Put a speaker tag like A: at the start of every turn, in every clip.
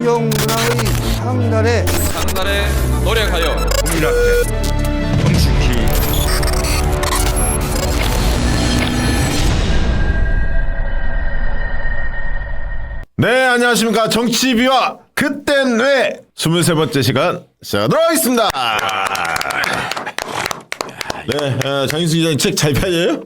A: 문화의 상달에
B: 노력하여
C: 국민 앞에 정숙히
D: 네, 안녕하십니까. 정치비와 그땐 왜 23번째 시간 시작하도록 하겠습니다. 네, 장인수 기자님 책 잘 팔려요?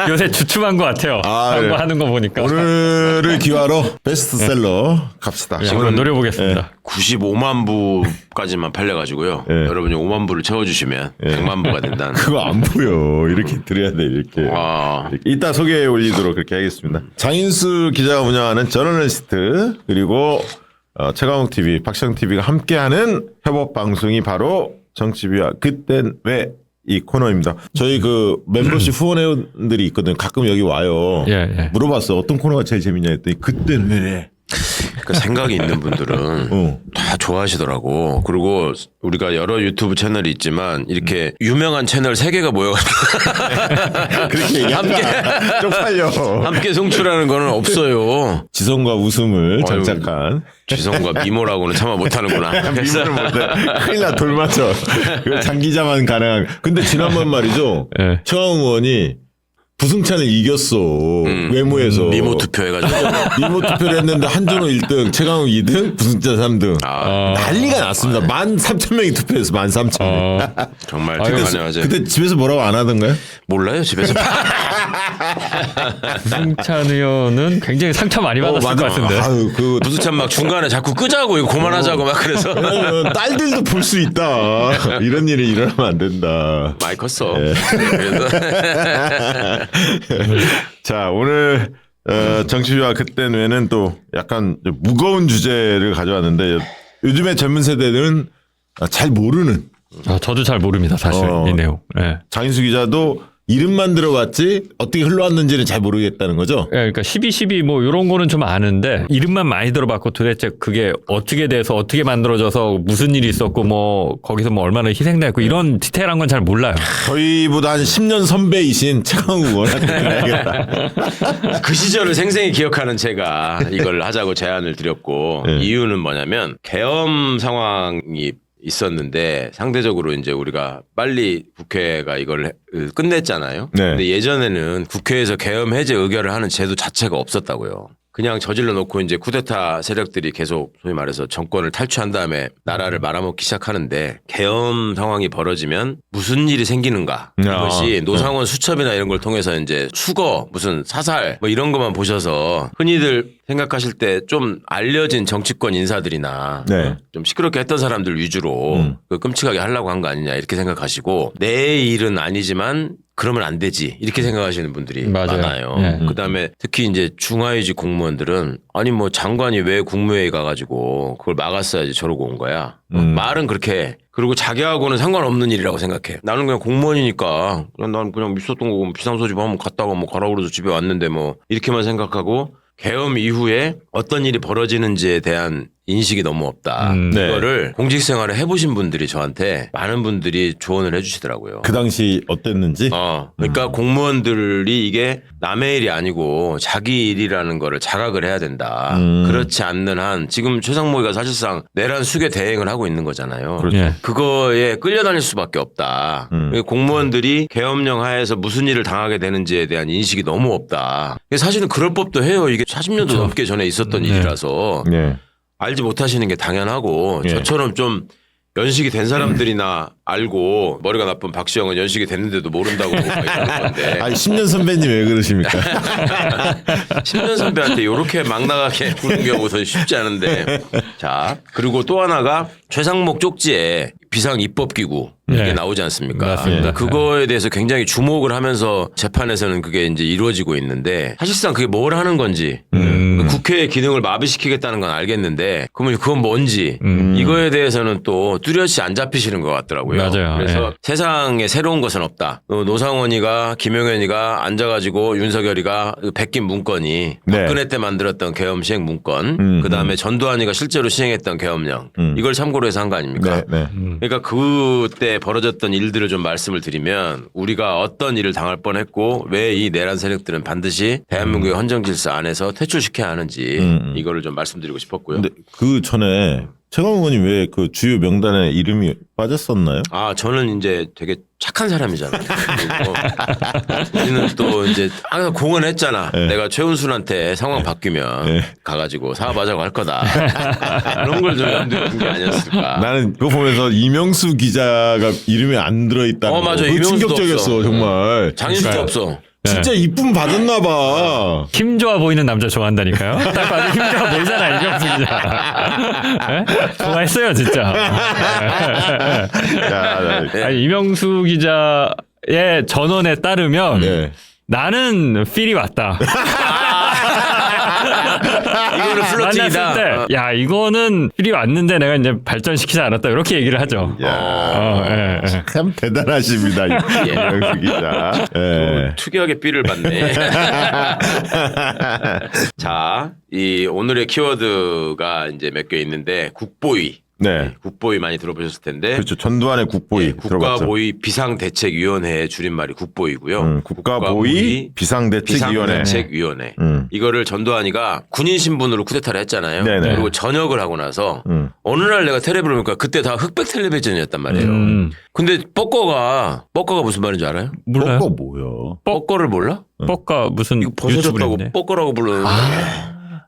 E: 요새 주춤한 것 같아요. 광고하는 거 보니까.
D: 오늘을 기화로 베스트셀러 갑시다.
E: 한번 노려보겠습니다.
B: 95만 부까지만 팔려가지고요.
D: 네.
B: 여러분이 5만 부를 채워주시면 100만 부가 된다는.
D: 그거 안 보여. 이렇게 드려야 돼, 이렇게.
B: 아.
D: 이따 소개해 올리도록 그렇게 하겠습니다. 장인수 기자가 운영하는 저널리스트, 그리고 최강욱 TV, 박시영 TV가 함께하는 협업 방송이 바로 정치비와 그땐 왜 이 코너입니다. 저희 그 멤버십 후원회원들이 있거든요. 가끔 여기 와요.
E: 예.
D: 물어봤어. 어떤 코너가 제일 재밌냐 했더니 그땐 왜?
B: 그 생각이 있는 분들은 다 좋아하시더라고. 그리고 우리가 여러 유튜브 채널이 있지만 이렇게 유명한 채널 3개가 모여가지고
D: 그렇게 얘기하니까 쪽팔려.
B: 함께 송출하는 거는 없어요.
D: 지성과 웃음을 장착한.
B: 지성과 미모라고는 참아 못하는구나.
D: 미모를 못해. 큰일 나, 돌 맞춰. 그 장기자만 가능한. 근데 지난번 말이죠.
E: 예.
D: 최강욱 의원이 부승찬을 이겼어. 외모에서.
B: 미모 투표해가지고.
D: 미모 투표를 했는데 한준호 1등, 최강욱 2등, 부승찬 3등. 난리가 났습니다. 13,000명이 투표했어. 13,000명.
B: 정말
E: 아유,
B: 대단하죠.
D: 그때 집에서 뭐라고 안 하던가요?
B: 몰라요 집에서.
E: 부승찬 의원은 굉장히 상처 많이 받았을 것 같은데.
D: 아유, 그
B: 부두찬 막 중간에 자꾸 끄자고 이거 그만하자고 막 그래서.
D: 왜냐면 딸들도 볼 수 있다. 이런 일이 일어나면 안 된다.
B: 많이 컸어.
D: 예.
B: 그래서
D: 자, 오늘 정치비와 그땐 왜는 또 약간 좀 무거운 주제를 가져왔는데 요즘에 젊은 세대들은 잘 모르는
E: 저도 잘 모릅니다, 사실 이 내용. 예.
D: 장인수 기자도 이름만 들어봤지 어떻게 흘러왔는지는 잘 모르겠다는 거죠.
E: 예, 그러니까 12.12 뭐 이런 거는 좀 아는데 이름만 많이 들어봤고 도대체 그게 어떻게 돼서 어떻게 만들어져서 무슨 일이 있었고 뭐 거기서 뭐 얼마나 희생됐고 이런 디테일한 건 잘 몰라요.
D: 저희보다 한 10년 선배이신 최강욱 의원한테 해야겠다.
B: 그 시절을 생생히 기억하는 제가 이걸 하자고 제안을 드렸고 이유는 뭐냐면 계엄 상황이 있었는데 상대적으로 이제 우리가 빨리 국회가 이걸 끝냈잖아요.
D: 네.
B: 근데 예전에는 국회에서 계엄 해제 의결을 하는 제도 자체가 없었다고요. 그냥 저질러 놓고 이제 쿠데타 세력들이 계속 소위 말해서 정권을 탈취한 다음에 나라를 말아먹기 시작하는데 계엄 상황이 벌어지면 무슨 일이 생기는가 이것이 노상원 수첩이나 이런 걸 통해서 이제 수거 무슨 사살 뭐 이런 것만 보셔서 흔히들 생각하실 때 좀 알려진 정치권 인사들이나
D: 네.
B: 좀 시끄럽게 했던 사람들 위주로 그 끔찍하게 하려고 한 거 아니냐 이렇게 생각하시고 내 일은 아니지만 그러면 안 되지 이렇게 생각하시는 분들이
E: 맞아요.
B: 많아요.
E: 네.
B: 그다음에 특히 이제 중하위직 공무원들은 아니 뭐 장관이 왜 국무회의 가가지고 그걸 막았어야지 저러고 온 거야. 말은 그렇게 해. 그리고 자기하고는 상관없는 일이라고 생각해. 나는 그냥 공무원이니까 난 그냥 있었던 거고 비상소집 한번 갔다가 뭐 가라 그래서 집에 왔는데 뭐 이렇게만 생각하고 계엄 이후에 어떤 일이 벌어지는지에 대한 인식이 너무 없다.
D: 네.
B: 이거를 공직생활을 해보신 분들이 저한테 많은 분들이 조언을 해주시더라고요.
D: 그 당시 어땠는지.
B: 그러니까 공무원들이 이게 남의 일이 아니고 자기 일이라는 거를 자각을 해야 된다. 그렇지 않는 한 지금 최상목이가 사실상 내란 수괴 대행을 하고 있는 거잖아요.
D: 그렇죠.
E: 예.
B: 그거에 끌려다닐 수밖에 없다. 공무원들이 계엄령 하에서 무슨 일을 당하게 되는지에 대한 인식이 너무 없다. 사실은 그럴 법도 해요. 이게 40년도 넘게 전에 있었던 일이라서
D: 네.
B: 알지 못하시는 게 당연하고
D: 예.
B: 저처럼 좀 연식이 된 사람들이나 알고 머리가 나쁜 박시영은 연식이 됐는데도 모른다고 막 이러는 건데
D: 아니 10년 선배님 왜 그러십니까?
B: 10년 선배한테 이렇게 막 나가게 구는 경우도 쉽지 않은데 자 그리고 또 하나가 최상목 쪽지에 비상 입법기구 이게
E: 네.
B: 나오지 않습니까?
E: 맞습니다.
B: 그거에 대해서 굉장히 주목을 하면서 재판에서는 그게 이제 이루어지고 있는데 사실상 그게 뭘 하는 건지 국회의 기능을 마비시키겠다는 건 알겠는데 그러면 그건 뭔지 이거에 대해서는 또 뚜렷이 안 잡히시는 것 같더라고요.
E: 맞아요.
B: 그래서
E: 예.
B: 세상에 새로운 것은 없다. 노상원이가 김용현이가 앉아가지고 윤석열이가 베낀 문건이
D: 네.
B: 박근혜 때 만들었던 계엄 시행 문건 그다음에 전두환이가 실제로 시행했던 계엄령 이걸 참고로 해서 한 거 아닙니까?
D: 네.
B: 그러니까 그때 벌어졌던 일들을 좀 말씀을 드리면 우리가 어떤 일을 당할 뻔했고 왜 이 내란 세력들은 반드시 대한민국의 헌정 질서 안에서 퇴출시켜야 해야 하는지 이거를 좀 말씀드리고 싶었고요.
D: 근데 그 전에 최강욱 의원님 왜 그 주요 명단에 이름이 빠졌었나요?
B: 아, 저는 이제 되게 착한 사람이잖아요. 우리는 또 이제 항상 공언했잖아.
D: 네.
B: 내가 최은순한테 상황 바뀌면
D: 네.
B: 가가지고 사업하자고 할 거다. 그런 걸 좀 염두에 둔 게 아니었을까.
D: 나는 그거 보면서 이명수 기자가 이름에 안 들어있다는
B: 맞아.
D: 거. 그거
B: 이명수도
D: 충격적이었어
B: 없어.
D: 정말.
B: 장인수도 없어.
D: 진짜 이쁨 받았나 봐.
E: 힘 좋아 보이는 남자 좋아한다니까요. 딱 봐도 힘 좋아 보이잖아 이명수 기자. 네? 좋아했어요 진짜.
D: 야,
E: 아니, 이명수 기자의 전언에 따르면
D: 네.
E: 나는 필이 왔다.
B: 이거는 플러팅이다.
E: 만났을 때, 야 이거는 필이 왔는데 내가 이제 발전시키지 않았다 이렇게 얘기를 하죠.
D: 야,
E: 예.
D: 참 대단하십니다 이명수 기자. 예.
B: 특이하게 삐를 받네. 자, 이 오늘의 키워드가 이제 몇 개 있는데 국보위.
D: 네.
B: 국보위 많이 들어보셨을 텐데.
D: 그렇죠. 전두환의 국보위 들어봤죠.
B: 국가보위 비상대책위원회의 줄임말이 국보위고요.
D: 국가보위 비상대책위원회.
B: 비상대책위원회.
D: 음.
B: 이거를 전두환이가 군인 신분으로 쿠데타를 했잖아요.
D: 네네.
B: 그리고 전역을 하고 나서 어느 날 내가 텔레비를 보니까 그때 다 흑백 텔레비전이었단 말이에요. 근데 뻐꺼가 무슨 말인지 알아요?
E: 몰라요?
D: 그거 뭐요?
B: 뻐꺼를 몰라?
E: 뻐까 무슨
B: 이거 벗어졌다고
E: 유튜브인데.
B: 뻐꺼라고 부르는데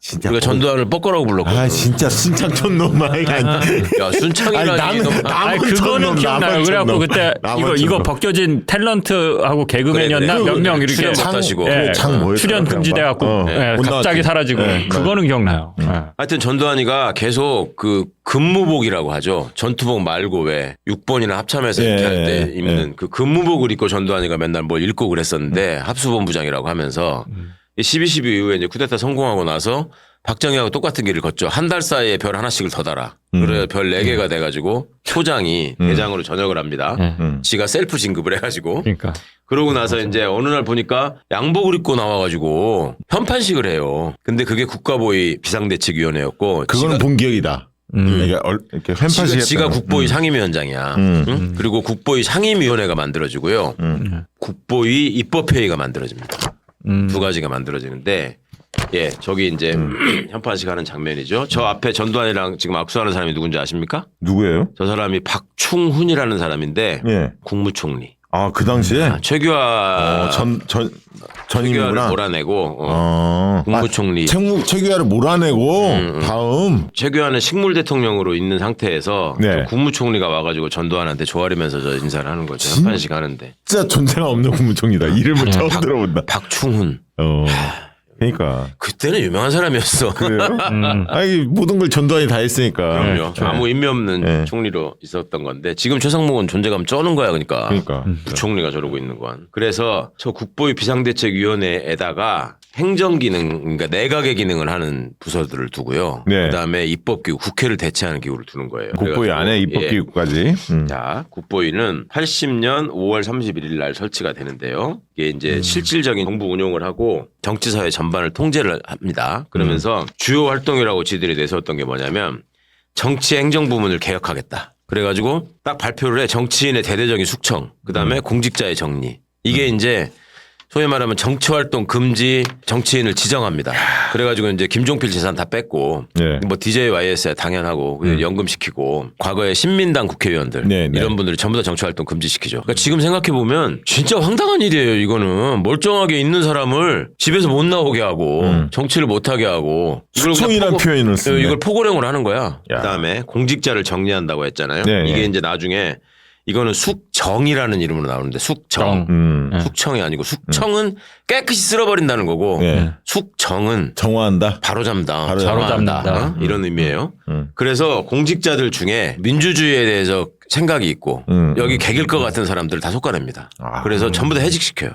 D: 진짜
B: 우리가 전두환을 뻐꺼라고 불렀거든.
D: 아 진짜 순창촌 놈 아이가.
B: 야, 순창이라니.
E: 아니 그거는 기억나요. 그래갖고 그때 이거 벗겨진 탤런트하고 개그맨이었나
B: 그래.
E: 몇 명 이렇게
B: 출연 못 하시고.
E: 예,
D: 장 뭐였더라?
E: 출연 금지돼갖고 예,
D: 못
E: 갑자기
D: 나왔지.
E: 사라지고 그거는 기억나요. 예.
B: 하여튼 전두환이가 계속 그 근무복이라고 하죠. 전투복 말고 왜 6번이나 합참에서 이렇게 할 때 입는 그 근무복을 입고 전두환이가 맨날 뭘 읽고 그랬었는데 합수본부장이라고 하면서 12.12 이후에 이제 쿠데타 성공하고 나서 박정희하고 똑같은 길을 걷죠. 한 달 사이에 별 하나씩을 더 달아. 그래 별 4개가 돼가지고 소장이 대장으로 전역을 합니다. 지가 셀프 진급을 해가지고.
E: 그러니까
B: 그러고 나서 이제 어느 날 보니까 양복을 입고 나와가지고 편판식을 해요. 근데 그게 국가보위 비상대책위원회였고.
D: 그거는 본 기억이다. 이렇게 횡파시
B: 지가 국보위 상임위원장이야. 응? 그리고 국보위 상임위원회가 만들어지고요. 국보위 입법회의가 만들어집니다. 두 가지가 만들어지는데, 예, 저기 이제 현판식 하는 장면이죠. 저 앞에 전두환이랑 지금 악수하는 사람이 누군지 아십니까?
D: 누구예요?
B: 저 사람이 박충훈이라는 사람인데,
D: 예.
B: 국무총리.
D: 아 그 당시에
B: 최규하
D: 전임이구나.
B: 최규하를 몰아내고 국무총리.
D: 최규하를 몰아내고 다음
B: 최규하는 식물 대통령으로 있는 상태에서
D: 네.
B: 국무총리가 와가지고 전두환한테 조아리면서 저 인사를 하는 거죠. 현판식 하는데.
D: 진짜 존재가 없는 국무총리다. 이름을 처음 들어본다.
B: 박충훈.
D: 그러니까
B: 그때는 유명한 사람이었어.
D: 그래요? 아니 모든 걸 전두환이 다 했으니까.
B: 그럼요. 아무 의미 없는
D: 네.
B: 총리로 있었던 건데 지금 최상목은 존재감 쩌는 거야. 그러니까.
D: 그러니까.
B: 부총리가 저러고 있는 건. 그래서 저 국보위 비상대책위원회에다가 행정기능, 그러니까 내각의 기능을 하는 부서들을 두고요.
D: 네.
B: 그다음에 입법기구, 국회를 대체하는 기구를 두는 거예요.
D: 국보위
B: 그래가지고,
D: 안에
B: 예.
D: 입법기구까지.
B: 자, 국보위는 80년 5월 31일 날 설치가 되는데요. 이게 이제 실질적인 정부 운용을 하고 정치사회 전반을 통제를 합니다. 그러면서 주요 활동이라고 지들이 내세웠던 게 뭐냐면 정치 행정 부문을 개혁하겠다. 그래가지고 딱 발표를 해. 정치인의 대대적인 숙청, 그다음에 공직자의 정리. 이게 이제 소위 말하면 정치활동 금지 정치인을 지정합니다. 그래가지고 이제 김종필 재산 다 뺐고
D: 네.
B: 뭐 DJ YS야 당연하고 연금시키고 과거에 신민당 국회의원들
D: 네, 네.
B: 이런 분들이 전부 다 정치활동 금지시키죠. 그러니까 지금 생각해 보면 진짜 황당한 일이에요. 이거는 멀쩡하게 있는 사람을 집에서 못 나오게 하고 정치를 못하게 하고 이걸 그냥
D: 숙청이라는 표현을 쓰네.
B: 이걸 포고령을 하는 거야.
D: 야.
B: 그다음에 공직자를 정리한다고 했잖아요.
D: 네,
B: 이게
D: 네.
B: 이제 나중에 이거는 숙정이라는 이름으로 나오는데 숙정. 숙청이 아니고 숙청은 깨끗이 쓸어버린다는 거고
D: 네.
B: 숙정은
D: 정화한다.
B: 바로잡는다.
E: 바로잡는다.
B: 이런 의미예요. 그래서 공직자들 중에 민주주의에 대해서 생각이 있고 여기 개길 것 같은 사람들을 다 속아냅니다. 그래서 전부 다 해직시켜요.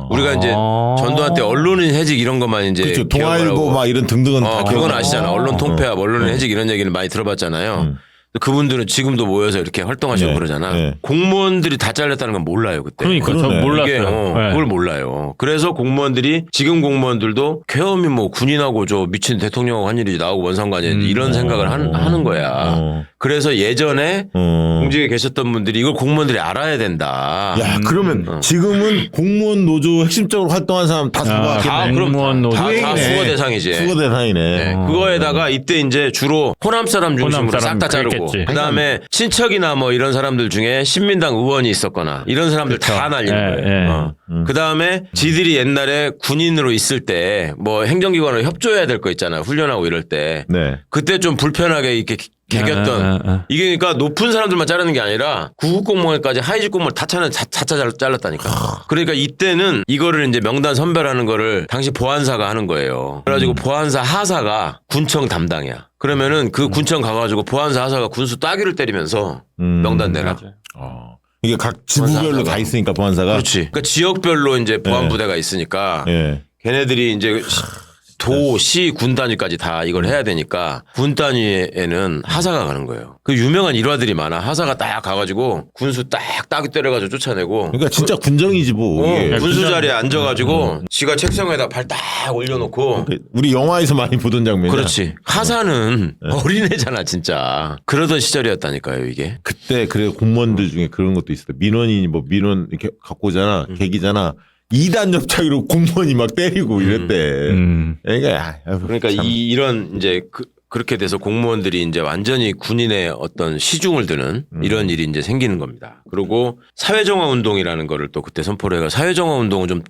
B: 우리가 이제 전두환 때 언론인 해직 이런 것만 이제
D: 그렇죠.
B: 기억을
D: 동아일보
B: 하고
D: 막 이런 등등은 다
B: 그건
D: 기억나고.
B: 아시잖아. 언론 통폐합, 언론인 해직 이런 얘기를 많이 들어봤잖아요. 그분들은 지금도 모여서 이렇게 활동하시고
D: 네.
B: 그러잖아.
D: 네.
B: 공무원들이 다 잘렸다는 건 몰라요 그때.
E: 그러니까 저
D: 그러네.
E: 몰랐어요.
B: 이게,
E: 네.
B: 그걸 몰라요. 그래서 공무원들이 지금 공무원들도 계엄이 뭐 군인하고 저 미친 대통령하고 한 일이 나오고 뭔 상관이야 이런 생각을 하는 거야. 그래서 예전에 공직에 계셨던 분들이 이걸 공무원들이 알아야 된다.
D: 야, 그러면 지금은 공무원 노조 핵심적으로 활동한 사람 다
B: 다 그럼
E: 공무원 노조.
B: 다
D: 후행이네.
B: 수거 대상이지.
D: 수거 대상이네.
B: 네, 그거에다가 이때 이제 주로 호남 사람 중심으로
E: 호남
B: 싹
E: 사람
B: 다 자르고
E: 그랬겠지.
B: 그다음에 친척이나 뭐 이런 사람들 중에 신민당 의원이 있었거나 이런 사람들 다 날리는
E: 예,
B: 거예요.
E: 예.
B: 그다음에 지들이 옛날에 군인으로 있을 때 뭐 행정기관으로 협조해야 될 거 있잖아요. 훈련하고 이럴 때
D: 네.
B: 그때 좀 불편하게 이렇게 개겼던 이게 그러니까 높은 사람들만 자르는 게 아니라 구급 공무원까지 하위직 공무원 다 자차 잘랐다니까. 그러니까 이때는 이거를 이제 명단 선별하는 거를 당시 보안사가 하는 거예요. 그래가지고 보안사 하사가 군청 담당이야. 그러면은 그 군청 가가지고 보안사 하사가 군수 따귀를 때리면서 명단 내라.
D: 이게 각 지부별로
B: 보안사가.
D: 다 있으니까 보안사가.
B: 그렇지. 그러니까 지역별로 이제 보안
D: 네.
B: 부대가 있으니까
D: 예.
B: 걔네들이 이제 도, 시, 군 단위까지 다 이걸 해야 되니까 군 단위에는 하사가 가는 거예요. 그 유명한 일화들이 많아. 하사가 딱 가가지고 군수 딱 따귀 때려가지고 쫓아내고.
D: 그러니까 진짜 군정이지 뭐. 이게.
B: 군수 자리에 앉아가지고 지가 책상에다 발 딱 올려놓고.
D: 우리 영화에서 많이 보던 장면이야.
B: 그렇지. 하사는 어린애잖아 진짜. 그러던 시절이었다니까요 이게.
D: 그때 그래 공무원들 중에 그런 것도 있었대. 민원인이 뭐 민원 이렇게 갖고 오잖아. 계기잖아. 2단 옆차기로 공무원이 막 때리고 이랬대. 그러니까
B: 그러니까 이런 이제 그렇게 돼서 공무원들이 이제 완전히 군인의 어떤 시중을 드는 이런 일이 이제 생기는 겁니다. 그리고 사회정화 운동이라는 거를 또 그때 선포를 해가 사회정화 운동은 좀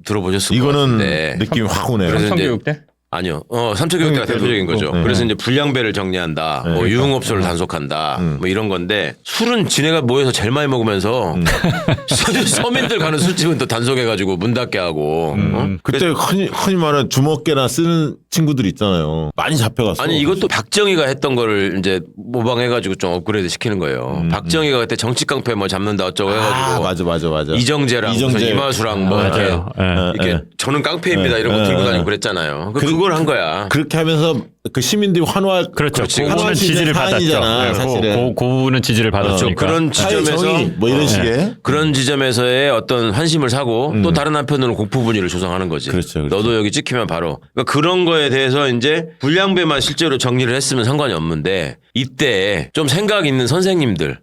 B: 들어보셨을 것
D: 이거는
B: 같은데.
D: 느낌이 확 오네.
B: 그래서 이제
E: 삼성교육 때?
B: 아니요. 삼척교육대가 대표적인 거죠.
D: 네.
B: 그래서 이제 불량배를 정리한다. 뭐 유흥업소를 단속한다. 뭐 이런 건데 술은 지네가 모여서 제일 많이 먹으면서 서민들 가는 술집은 또 단속해가지고 문 닫게 하고.
D: 그때 흔히 말하는 주먹개나 쓰는 친구들 있잖아요. 많이 잡혀갔어.
B: 아니 이것도 박정희가 했던 거를 이제 모방해가지고 좀 업그레이드 시키는 거예요. 박정희가 그때 정치 깡패 뭐 잡는다 어쩌고 해가지고
D: 맞아.
B: 이정재랑 무슨 이마수랑 뭐 이렇게,
E: 맞아요. 예.
B: 이렇게 저는 깡패입니다 이런 거 들고 다니고 그랬잖아요. 그걸 한 거야.
D: 그렇게 하면서 그 시민들이 환호할
E: 그렇죠.
B: 그렇지.
E: 그거는
D: 환호할 수 있는
E: 지지를 받았죠.
D: 사안이잖아,
E: 네,
D: 사실은.
E: 그 부분은 지지를 받았으니까.
B: 그런 지점에서
D: 사회정의 뭐 이런 식의.
B: 그런 지점에서의 어떤 환심을 사고 또 다른 한편으로는 공포 분위기를 조성하는 거지.
D: 그렇죠.
B: 너도 여기 찍히면 바로. 그러니까 그런 거에 대해서 이제 불량배만 실제로 정리를 했으면 상관이 없는데 이때 좀 생각 있는 선생님들,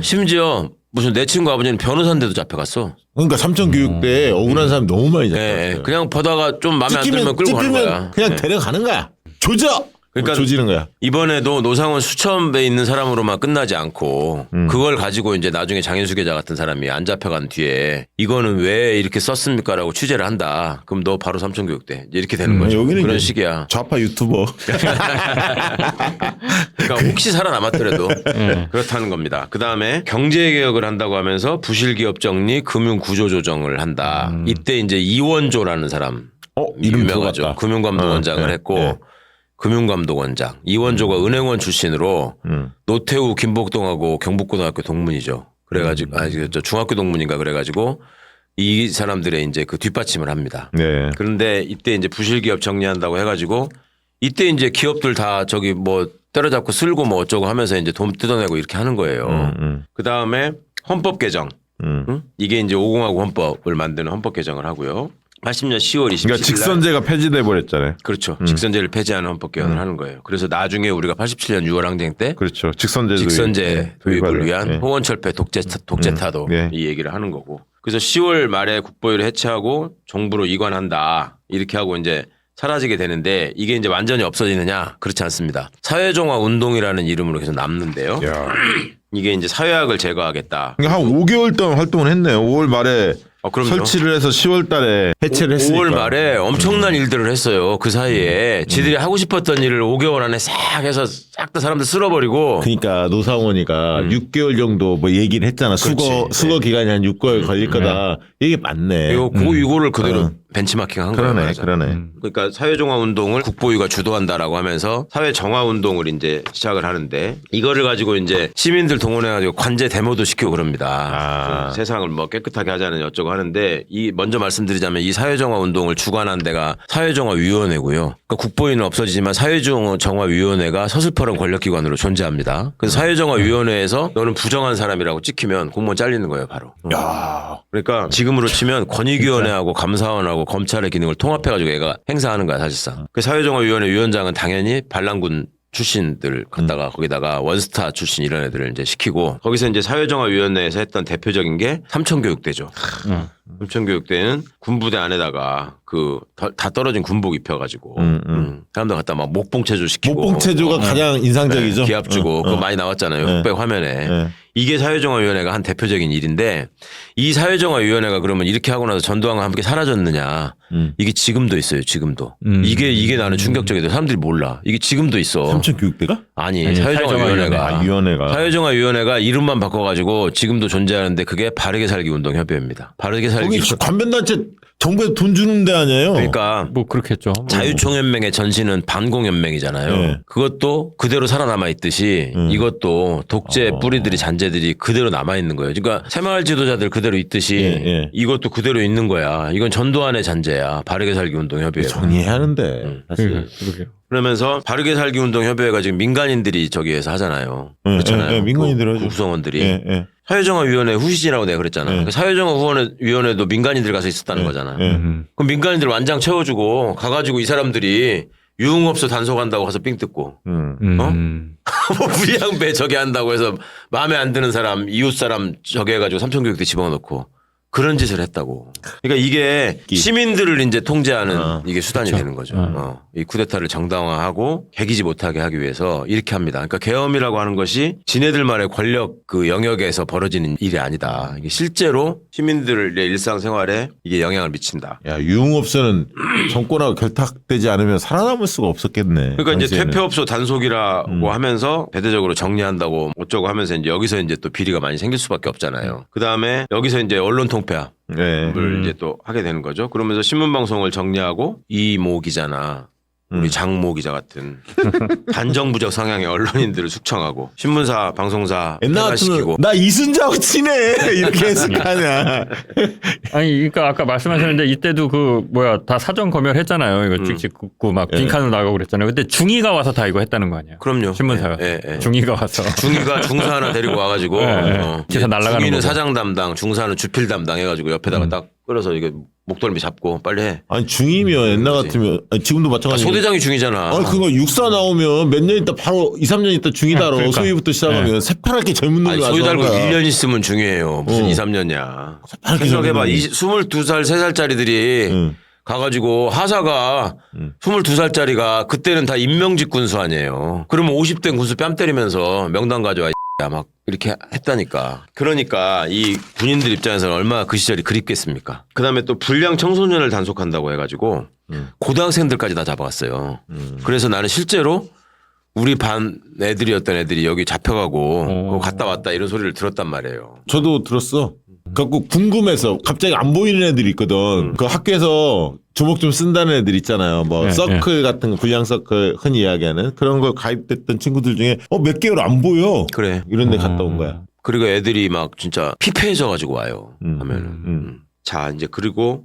B: 심지어 무슨 내 친구 아버지는 변호사인데도 잡혀갔어.
D: 그러니까 삼천교육대에 억울한 사람이 너무 많이 잡혀갔어요.
B: 그냥 보다가 좀 마음에 안 들면 끌고 가는 거야.
D: 그냥
B: 네.
D: 데려가는 거야. 조져.
B: 그러니까
D: 조지는 거야.
B: 이번에도 노상원 수천 배 있는 사람으로만 끝나지 않고 그걸 가지고 이제 나중에 장인수 계자 같은 사람이 안 잡혀간 뒤에 이거는 왜 이렇게 썼습니까라고 취재를 한다. 그럼 너 바로 삼천교육대 이렇게 되는 거죠.
D: 여기는
B: 그런
D: 이제
B: 식이야.
D: 좌파 유튜버.
B: 그러니까 혹시 살아남았더라도 그렇다는 겁니다. 그 다음에 경제개혁을 한다고 하면서 부실기업 정리, 금융구조 조정을 한다. 이때 이제 이원조라는 사람
D: 이름
B: 유명하죠.
D: 들어봤다.
B: 금융감독원장을 했고 금융감독원장 이원조가 은행원 출신으로 노태우 김복동하고 경북고등학교 동문이죠. 그래가지고 저 중학교 동문인가 그래가지고 이 사람들의 이제 그 뒷받침을 합니다.
D: 네.
B: 그런데 이때 이제 부실기업 정리한다고 해가지고 이때 이제 기업들 다 저기 뭐 때려잡고 쓸고 뭐 어쩌고 하면서 이제 돈 뜯어내고 이렇게 하는 거예요. 그 다음에 헌법 개정. 이게 이제 5공화국 헌법을 만드는 헌법 개정을 하고요. 80년 10월 27일
D: 그러니까 직선제가 폐지돼 버렸잖아요.
B: 그렇죠. 직선제를 폐지하는 헌법 개헌을 하는 거예요. 그래서 나중에 우리가 87년 6월 항쟁 때
D: 그렇죠. 직선제
B: 도입을 위한 홍원철폐 독재타도
D: 네.
B: 이 얘기를 하는 거고. 그래서 10월 말에 국보위를 해체하고 정부로 이관한다. 이렇게 하고 이제 사라지게 되는데 이게 이제 완전히 없어지느냐? 그렇지 않습니다. 사회정화 운동이라는 이름으로 계속 남는데요. 이게 이제 사회학을 제거하겠다.
D: 그러니까 한 5개월 동안 활동을 했네요. 5월 말에
B: 그럼요.
D: 설치를 해서 10월 달에 해체를 했으니까.
B: 5월 말에 엄청난 일들을 했어요. 그 사이에 지들이 하고 싶었던 일을 5개월 안에 싹 해서 싹 다 사람들 쓸어버리고.
D: 그러니까 노상원이가 6개월 정도 뭐 얘기를 했잖아. 수거 기간이 한 6개월 걸릴 거다. 이게 맞네.
B: 이거를 그대로 벤치마킹한 거예요.
D: 그러네, 그러네.
B: 그러니까 사회정화 운동을 국보위가 주도한다라고 하면서 사회정화 운동을 이제 시작을 하는데 이거를 가지고 이제 시민들 동원해가지고 관제 데모도 시키고 그럽니다. 세상을 뭐 깨끗하게 하자는 어쩌고 하는데 이 먼저 말씀드리자면 이 사회정화 운동을 주관한 데가 사회정화위원회고요. 그러니까 국보위는 없어지지만 사회정화위원회가 서슬퍼런 권력기관으로 존재합니다. 그래서 사회정화위원회에서 너는 부정한 사람이라고 찍히면 공무원 잘리는 거예요, 바로.
D: 야,
B: 그러니까 지금으로 치면 권익위원회하고 감사원하고 검찰의 기능을 통합해가지고 얘가 행사하는 거야 사실상. 그 사회정화위원회 위원장은 당연히 반란군 출신들 갖다가 거기다가 원스타 출신 이런 애들을 이제 시키고 거기서 이제 사회정화위원회에서 했던 대표적인 게 삼천교육대죠. 삼천교육대는 군부대 안에다가 그 다 떨어진 군복 입혀가지고 사람들 갖다 막 목봉체조 시키고
D: 목봉체조가 가장 인상적이죠.
B: 네, 기합 주고 그거 많이 나왔잖아요. 흑백 화면에. 이게 사회정화위원회가 한 대표적인 일인데 이 사회정화위원회가 그러면 이렇게 하고 나서 전두환과 함께 사라졌느냐. 이게 지금도 있어요. 지금도. 이게 나는 충격적이다. 사람들이 몰라. 이게 지금도 있어.
D: 삼천교육대가?
B: 아니 사회정화위원회가.
D: 위원회가.
B: 사회정화위원회가 이름만 바꿔가지고 지금도 존재하는데 그게 바르게 살기 운동협의회입니다. 바르게 살기.
D: 거기 관변단체 정부에서 돈 주는 데 아니에요?
B: 그러니까
E: 뭐 그렇겠죠.
B: 자유총연맹의 전신은 반공연맹이잖아요.
D: 네.
B: 그것도 그대로 살아남아 있듯이 이것도 독재 뿌리들이 잔재들이 그대로 남아 있는 거예요. 그러니까 새마을 지도자들 그대로 있듯이 이것도 그대로 있는 거야. 이건 전두환의 잔재야. 바르게 살기 운동협의회.
D: 정리해야 하는데. 사실.
E: 그러게요.
B: 그러면서 바르게 살기 운동협의회가 지금 민간인들이 저기에서 하잖아요. 그렇잖아요.
D: 민간인들 하죠.
B: 구성원들이. 사회정화위원회 후시지라고 내가 그랬잖아. 그 사회정화위원회도 민간인들 가서 있었다는 거잖아. 그럼 민간인들 완장 채워주고 가가지고 이 사람들이 유흥업소 단속한다고 가서 삥 뜯고 뭐 불량배 저게 한다고 해서 마음에 안 드는 사람 이웃 사람 저게 해가지고 삼천교육대 집어넣고 그런 짓을 했다고. 그러니까 이게 시민들을 이제 통제하는 이게 수단이 되는 거죠. 이 쿠데타를 정당화하고 개기지 못하게 하기 위해서 이렇게 합니다. 그러니까 계엄이라고 하는 것이 지네들만의 권력 그 영역에서 벌어지는 일이 아니다. 이게 실제로 시민들의 일상생활에 이게 영향을 미친다.
D: 야, 유흥업소는 정권하고 결탁되지 않으면 살아남을 수가 없었겠네.
B: 그러니까 이제
D: 당시에는.
B: 퇴폐업소 단속이라고 하면서 대대적으로 정리한다고 어쩌고 하면서 이제 여기서 이제 또 비리가 많이 생길 수밖에 없잖아요. 그 다음에 여기서 이제 언론 통폐합. 을 이제 또 하게 되는 거죠. 그러면서 신문방송을 정리하고 이모 기자나 우리 장모 기자 같은 반정부적 성향의 언론인들을 숙청하고 신문사, 방송사
D: 옛날
B: 폐가시키고
D: 같으면 나 이순자하고 친해 이렇게 했을 거 아니야.
E: 아니, 그러니까 아까 말씀하셨는데 이때도 그 다 사전 검열했잖아요. 이거 찍찍 굽고 막 빈칸으로 나가고 그랬잖아요. 근데 중위가 와서 다 이거 했다는 거 아니에요?
B: 그럼요.
E: 신문사가.
B: 예.
E: 중위가 와서.
B: 중위가 중사 하나 데리고 와가지고
E: 기사 날아가는
B: 중위는
E: 거고.
B: 사장 담당, 중사는 주필 담당 해가지고 옆에다가 딱 끌어서 이게 목덜미 잡고 빨리 해.
D: 아니 중이면 옛날 같으면 아니, 지금도 마찬가지.
B: 소대장이 중이잖아.
D: 아니 그거 육사 나오면 몇 년 있다 바로 2, 3년 있다 중이다로
E: 그러니까.
D: 소위부터 시작하면 새파랗게 젊은 놈이
B: 아니,
D: 와서
B: 소위 달고
D: 하는 거야.
B: 1년 있으면 중요해요. 무슨 2, 3년이야.
D: 새파랗게
B: 생각해봐.
D: 젊은 놈이.
B: 22살, 3살짜리들이 가가지고 하사가 22살짜리가 그때는 다 임명직 군수 아니에요. 그러면 50대 군수 뺨 때리면서 명단 가져와 야, 막 이렇게 했다니까. 그러니까 이 군인들 입장에서는 얼마나 그 시절이 그립겠습니까. 그다음에 또 불량 청소년을 단속한다고 해가지고 고등학생들까지 다 잡아갔어요. 그래서 나는 실제로 우리 반 애들이었던 애들이 여기 잡혀가고 그거 갔다 왔다 이런 소리를 들었단 말이에요.
D: 저도 들었어. 그래갖고 궁금해서 갑자기 안 보이는 애들이 있거든. 그 학교에서 주먹 좀 쓴다는 애들 있잖아요. 뭐 서클 같은 거, 불량 서클 흔히 이야기하는 그런 거 가입됐던 친구들 중에 몇 개월 안 보여.
B: 그래.
D: 이런 데 갔다 온 거야.
B: 그리고 애들이 막 진짜 피폐해져 가지고 와요. 하면은. 자, 이제 그리고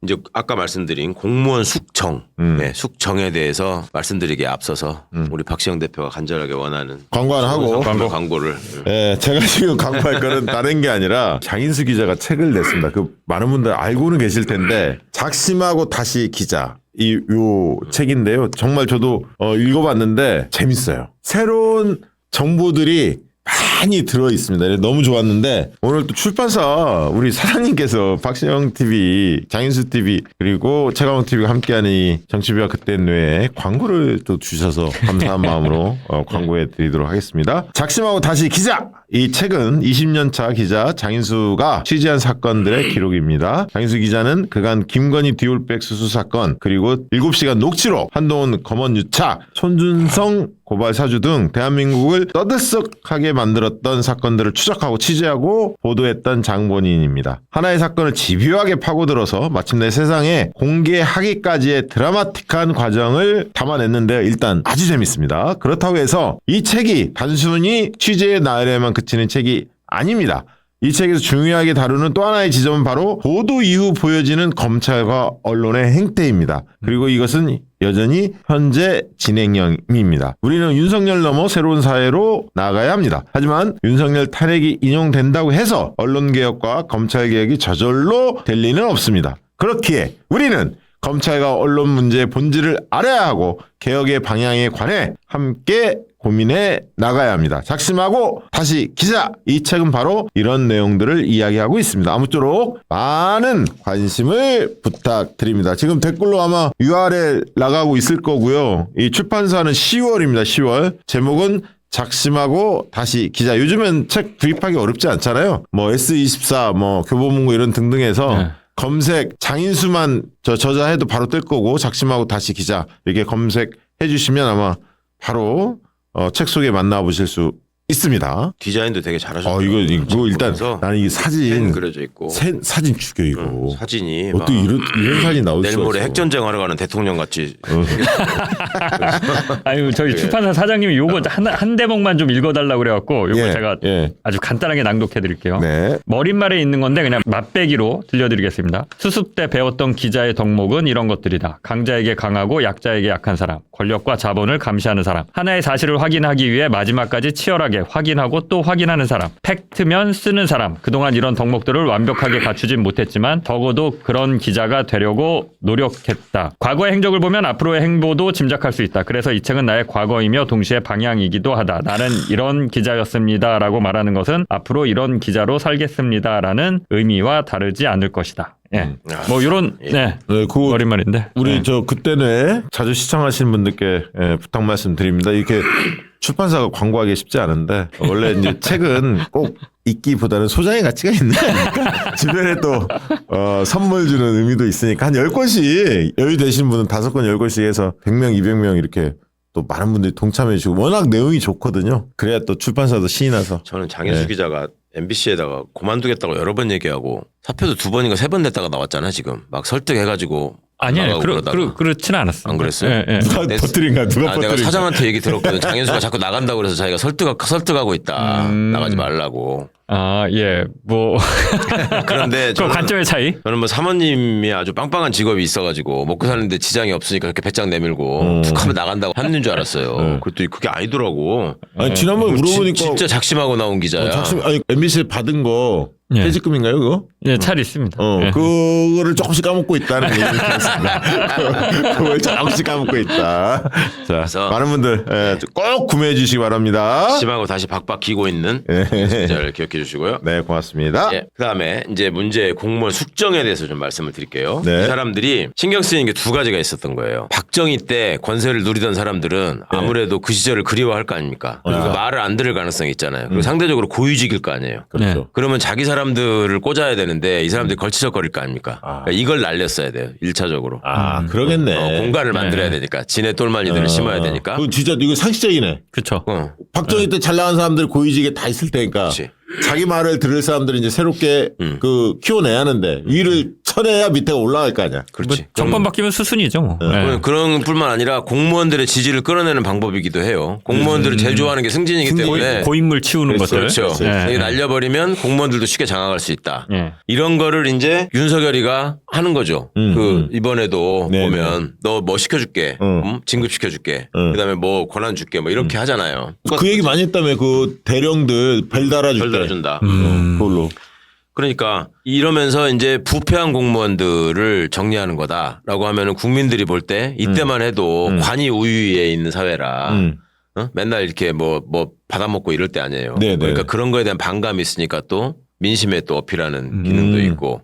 B: 이제 아까 말씀드린 공무원 숙청, 네, 숙청에 대해서 말씀드리기에 앞서서 우리 박시영 대표가 간절하게 원하는
D: 광고 하나 하고.
B: 광고를.
D: 예, 제가 지금 광고할 거는 다른 게 아니라 장인수 기자가 책을 냈습니다. 그 많은 분들 알고는 계실 텐데 작심하고 다시 기자. 요 책인데요. 정말 저도 읽어봤는데 재밌어요. 새로운 정보들이 많이 들어 있습니다. 너무 좋았는데 오늘 또 출판사 우리 사장님께서 박시영 TV, 장인수 TV 그리고 최강욱 TV가 함께하는 이 정치비와 그땐 뇌에 광고를 또 주셔서 감사한 마음으로 광고해 드리도록 하겠습니다. 작심하고 다시 기자! 이 책은 20년 차 기자 장인수가 취재한 사건들의 기록입니다. 장인수 기자는 그간 김건희 디올백 수수 사건 그리고 7시간 녹취록, 한동훈 검언 유착, 손준성 고발 사주 등 대한민국을 떠들썩하게 만들었던 사건들을 추적하고 취재하고 보도했던 장본인입니다. 하나의 사건을 집요하게 파고들어서 마침내 세상에 공개하기까지의 드라마틱한 과정을 담아냈는데요. 일단 아주 재밌습니다. 그렇다고 해서 이 책이 단순히 취재의 나열에만 그치는 책이 아닙니다. 이 책에서 중요하게 다루는 또 하나의 지점은 바로 보도 이후 보여지는 검찰과 언론의 행태입니다. 그리고 이것은 여전히 현재 진행형입니다. 우리는 윤석열 넘어 새로운 사회로 나아가야 합니다. 하지만 윤석열 탄핵이 인용된다고 해서 언론개혁과 검찰개혁이 저절로 될 리는 없습니다. 그렇기에 우리는 검찰과 언론 문제의 본질을 알아야 하고 개혁의 방향에 관해 함께 고민해 나가야 합니다. 작심하고 다시 기자! 이 책은 바로 이런 내용들을 이야기하고 있습니다. 아무쪼록 많은 관심을 부탁드립니다. 지금 댓글로 아마 URL 나가고 있을 거고요. 이 출판사는 10월입니다. 10월. 제목은 작심하고 다시 기자. 요즘엔 책 구입하기 어렵지 않잖아요. 뭐 S24, 뭐 교보문고 이런 등등해서
E: 네.
D: 검색 장인수만 저자해도 바로 뜰 거고 작심하고 다시 기자 이렇게 검색해 주시면 아마 바로 책 속에 만나보실 수 있습니다.
B: 디자인도 되게 잘하셨어요.
D: 이거 일단 나는 이 사진
B: 그려져 있고
D: 사진 죽여 이거.
B: 사진이
D: 어떻게 이런 사진 나올
B: 내일
D: 수가
B: 모레
D: 있어.
B: 핵전쟁하러 가는 대통령 같이.
E: 아유 저희 출판사 사장님이 요거 한 대목만 좀 읽어달라고 그래갖고 요거
D: 예,
E: 제가
D: 예.
E: 아주 간단하게 낭독해드릴게요.
D: 네.
E: 머릿말에 있는 건데 그냥 맛배기로 들려드리겠습니다. 수습 때 배웠던 기자의 덕목은 이런 것들이다. 강자에게 강하고 약자에게 약한 사람, 권력과 자본을 감시하는 사람, 하나의 사실을 확인하기 위해 마지막까지 치열하게 확인하고 또 확인하는 사람, 팩트면 쓰는 사람. 그동안 이런 덕목들을 완벽하게 갖추진 못했지만 적어도 그런 기자가 되려고 노력했다. 과거의 행적을 보면 앞으로의 행보도 짐작할 수 있다. 그래서 이 책은 나의 과거이며 동시에 방향이기도 하다. 나는 이런 기자였습니다 라고 말하는 것은 앞으로 이런 기자로 살겠습니다 라는 의미와 다르지 않을 것이다. 예. 뭐 요런 네. 머릿말인데
D: 우리 저 그때는 자주 시청하시는 분들께 부탁 말씀드립니다. 이렇게 출판사가 광고하기 쉽지 않은데 원래 이제 책은 꼭 읽기보다는 소장의 가치가 있는 거니까 주변에 또 선물 주는 의미도 있으니까 한 10권씩 여유 되신 분은 5권 10권씩 해서 100명 200명 이렇게 또 많은 분들이 동참해 주시고 워낙 내용이 좋거든요. 그래야 또 출판사도 신이 나서.
B: 저는 장현수 기자가 MBC에다가 그만두겠다고 여러 번 얘기하고 사표도 2번인가 3번 냈다가 나왔잖아 지금. 막 설득해가지고.
E: 아니에요. 그렇지는 않았어요.
B: 안 그랬어요?
E: 예, 예.
D: 누가 버뜨린가 누가
B: 내가
D: 버뜨린가.
B: 사장한테 얘기 들었거든. 장현수가 자꾸 나간다고 그래서 자기가 설득하고 있다. 나가지 말라고.
E: 아, 예. 뭐
B: 그런데
E: 그 관점의 차이?
B: 저는 뭐 사모님이 아주 빵빵한 직업이 있어가지고 먹고 사는데 지장이 없으니까 그렇게 배짱 내밀고 툭 하면 나간다고 하는 줄 알았어요. 그랬더니 그게 아니더라고.
D: 아니 지난번에 물어보니까
B: 진짜 작심하고 나온 기자야.
D: MBC 받은 거
E: 예.
D: 퇴직금인가요 그거?
E: 예, 잘 있습니다. 예.
D: 그거를 조금씩 까먹고 있다는 얘기를 들었습니다. 그걸 조금씩 까먹고 있다. 자,
B: 그래서
D: 많은 분들 꼭 구매해 주시기 바랍니다.
B: 심하고 다시 박박 기고 있는
D: 예.
B: 기자를 기억해 주시고요.
D: 네, 고맙습니다.
B: 예. 그다음에 이제 문제 공무원 숙정에 대해서 좀 말씀을 드릴게요.
D: 네.
B: 이 사람들이 신경 쓰이는 게 2가지가 있었던 거예요. 박정희 때 권세를 누리던 사람들은 아무래도 그 시절을 그리워할 거 아닙니까? 그러니까 말을 안 들을 가능성이 있잖아요. 그리고 상대적으로 고위직일 거 아니에요.
D: 그렇죠.
B: 그러면 자기 사람들을 꽂아야 되는데 이 사람들이 걸치적거릴 거 아닙니까? 그러니까 이걸 날렸어야 돼요. 1차적으로.
D: 아, 그러겠네.
B: 공간을 만들어야 되니까. 지네 똘마니들을 심어야 되니까.
D: 그 진짜 이거 상식적이네.
E: 그렇죠.
D: 박정희 때 잘 나간 사람들 고위직에 다 있을 테니까
B: 그치.
D: 자기 말을 들을 사람들이 이제 새롭게 그 키워내야 하는데 위를 쳐내야 밑에가 올라갈 거 아니야.
B: 그렇지.
E: 정권 바뀌면 수순이죠, 뭐. 예.
B: 그런 뿐만 아니라 공무원들의 지지를 끌어내는 방법이기도 해요. 공무원들을 제일 좋아하는 게 승진이기 때문에.
E: 고인물 치우는 것들.
B: 그렇죠.
E: 예.
B: 이게 날려버리면 공무원들도 쉽게 장악할 수 있다.
E: 예.
B: 이런 거를 이제 윤석열이가 하는 거죠. 그 이번에도
D: 네,
B: 보면 너 뭐 시켜줄게, 진급시켜줄게, 그다음에 뭐 권한 줄게, 뭐 이렇게 하잖아요.
D: 그 얘기 많이 했다며 그 대령들 벨 달아줄
B: 별
D: 때.
B: 달아준다.
D: 그걸로.
B: 그러니까 이러면서 이제 부패한 공무원들을 정리하는 거다라고 하면은 국민들이 볼 때 이때만 해도 관이 우위에 있는 사회라 맨날 이렇게 뭐 받아먹고 이럴 때 아니에요.
D: 네네.
B: 그러니까 그런 거에 대한 반감이 있으니까 또 민심에 또 어필하는 기능도 있고